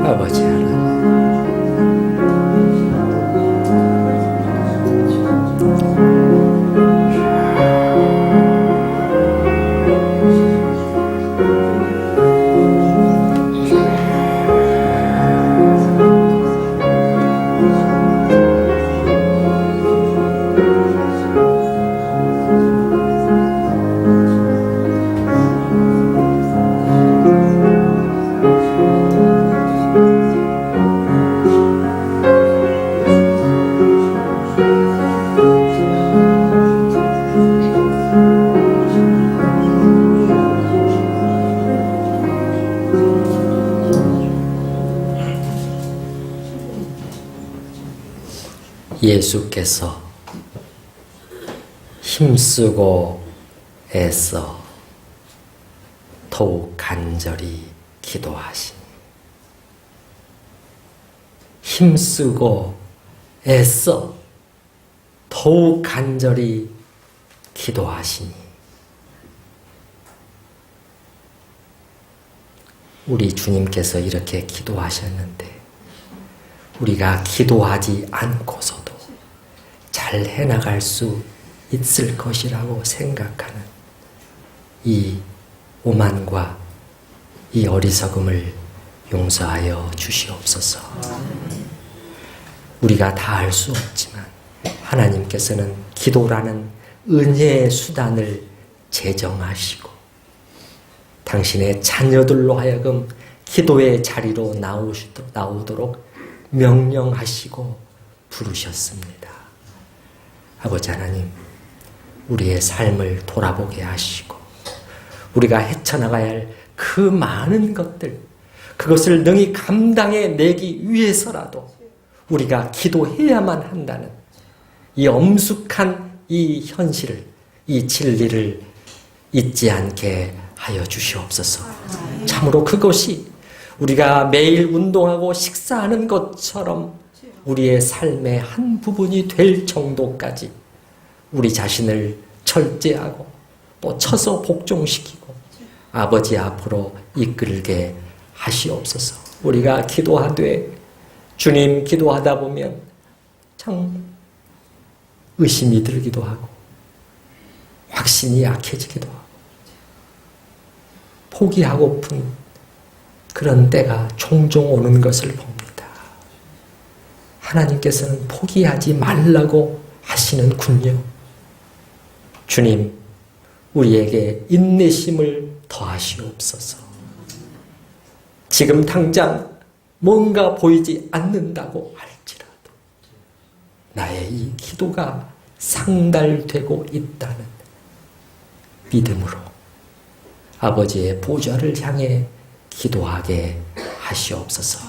아버지 하나님, 예수께서 힘쓰고 애써 더욱 간절히 기도하시니, 힘쓰고 애써 더욱 간절히 기도하시니, 우리 주님께서 이렇게 기도하셨는데 우리가 기도하지 않고서도 잘 해나갈 수 있을 것이라고 생각하는 이 오만과 이 어리석음을 용서하여 주시옵소서. 우리가 다 할 수 없지만 하나님께서는 기도라는 은혜의 수단을 제정하시고 당신의 자녀들로 하여금 기도의 자리로 나오도록 명령하시고 부르셨습니다. 아버지 하나님, 우리의 삶을 돌아보게 하시고 우리가 헤쳐나가야 할 그 많은 것들, 그것을 능히 감당해 내기 위해서라도 우리가 기도해야만 한다는 이 엄숙한 이 현실을, 이 진리를 잊지 않게 하여 주시옵소서. 참으로 그것이 우리가 매일 운동하고 식사하는 것처럼 우리의 삶의 한 부분이 될 정도까지 우리 자신을 절제하고 또 쳐서 복종시키고 아버지 앞으로 이끌게 하시옵소서. 우리가 기도하되 주님 기도하다 보면 참 의심이 들기도 하고 확신이 약해지기도 하고 포기하고픈 그런 때가 종종 오는 것을 봅니다. 하나님께서는 포기하지 말라고 하시는군요. 주님, 우리에게 인내심을 더하시옵소서. 지금 당장 뭔가 보이지 않는다고 할지라도 나의 이 기도가 상달되고 있다는 믿음으로 아버지의 보좌를 향해 기도하게 하시옵소서.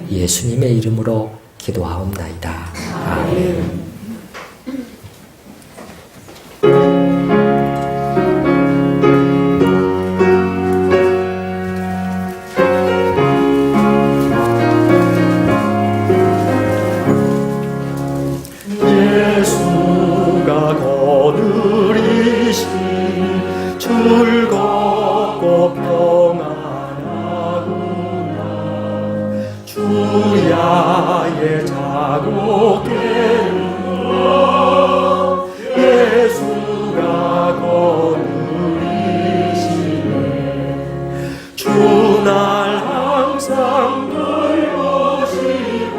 예수님의 이름으로 기도하옵나이다. 아멘.
예수가 거느리신 줄 걷고 평안하구나. 주야의 자고깨어 예수가 거느리시네. 주날 항상 돌보시고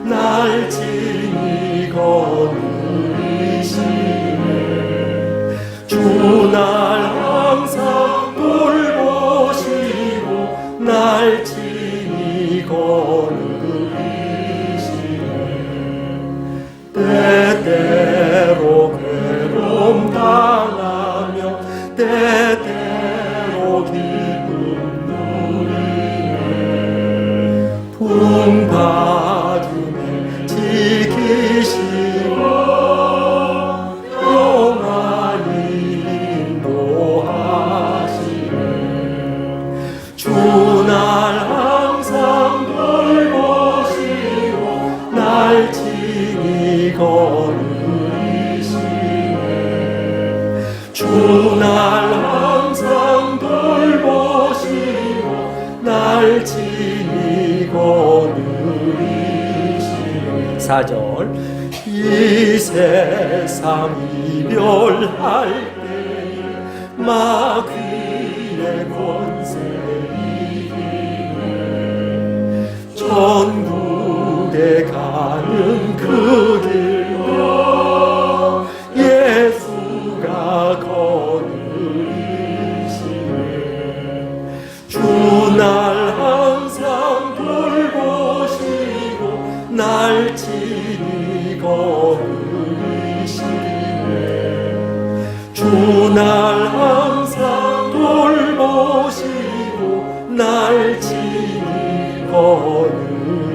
날 친히 거느리시네. 주날 항상 돌보시고 날 친히 거느리시네. 때때로 괴로움 당하며 때때로 기쁨 누리네. 품바둠에 지키시고 영원히 인도하시네. 주날 항상 돌보시고 날 친히 거느리시네. 주날 항상 돌보시고 날 친히 거느리시네. 4절 이 세상 이별할 때에 마귀의 권세 이기네. 천국에 가는 그 길로 예수가 거느리시네. 주날 항상 돌보시고 날 친히 거느리시네. 주날 항상 돌보시고 날 친히 거느리시네.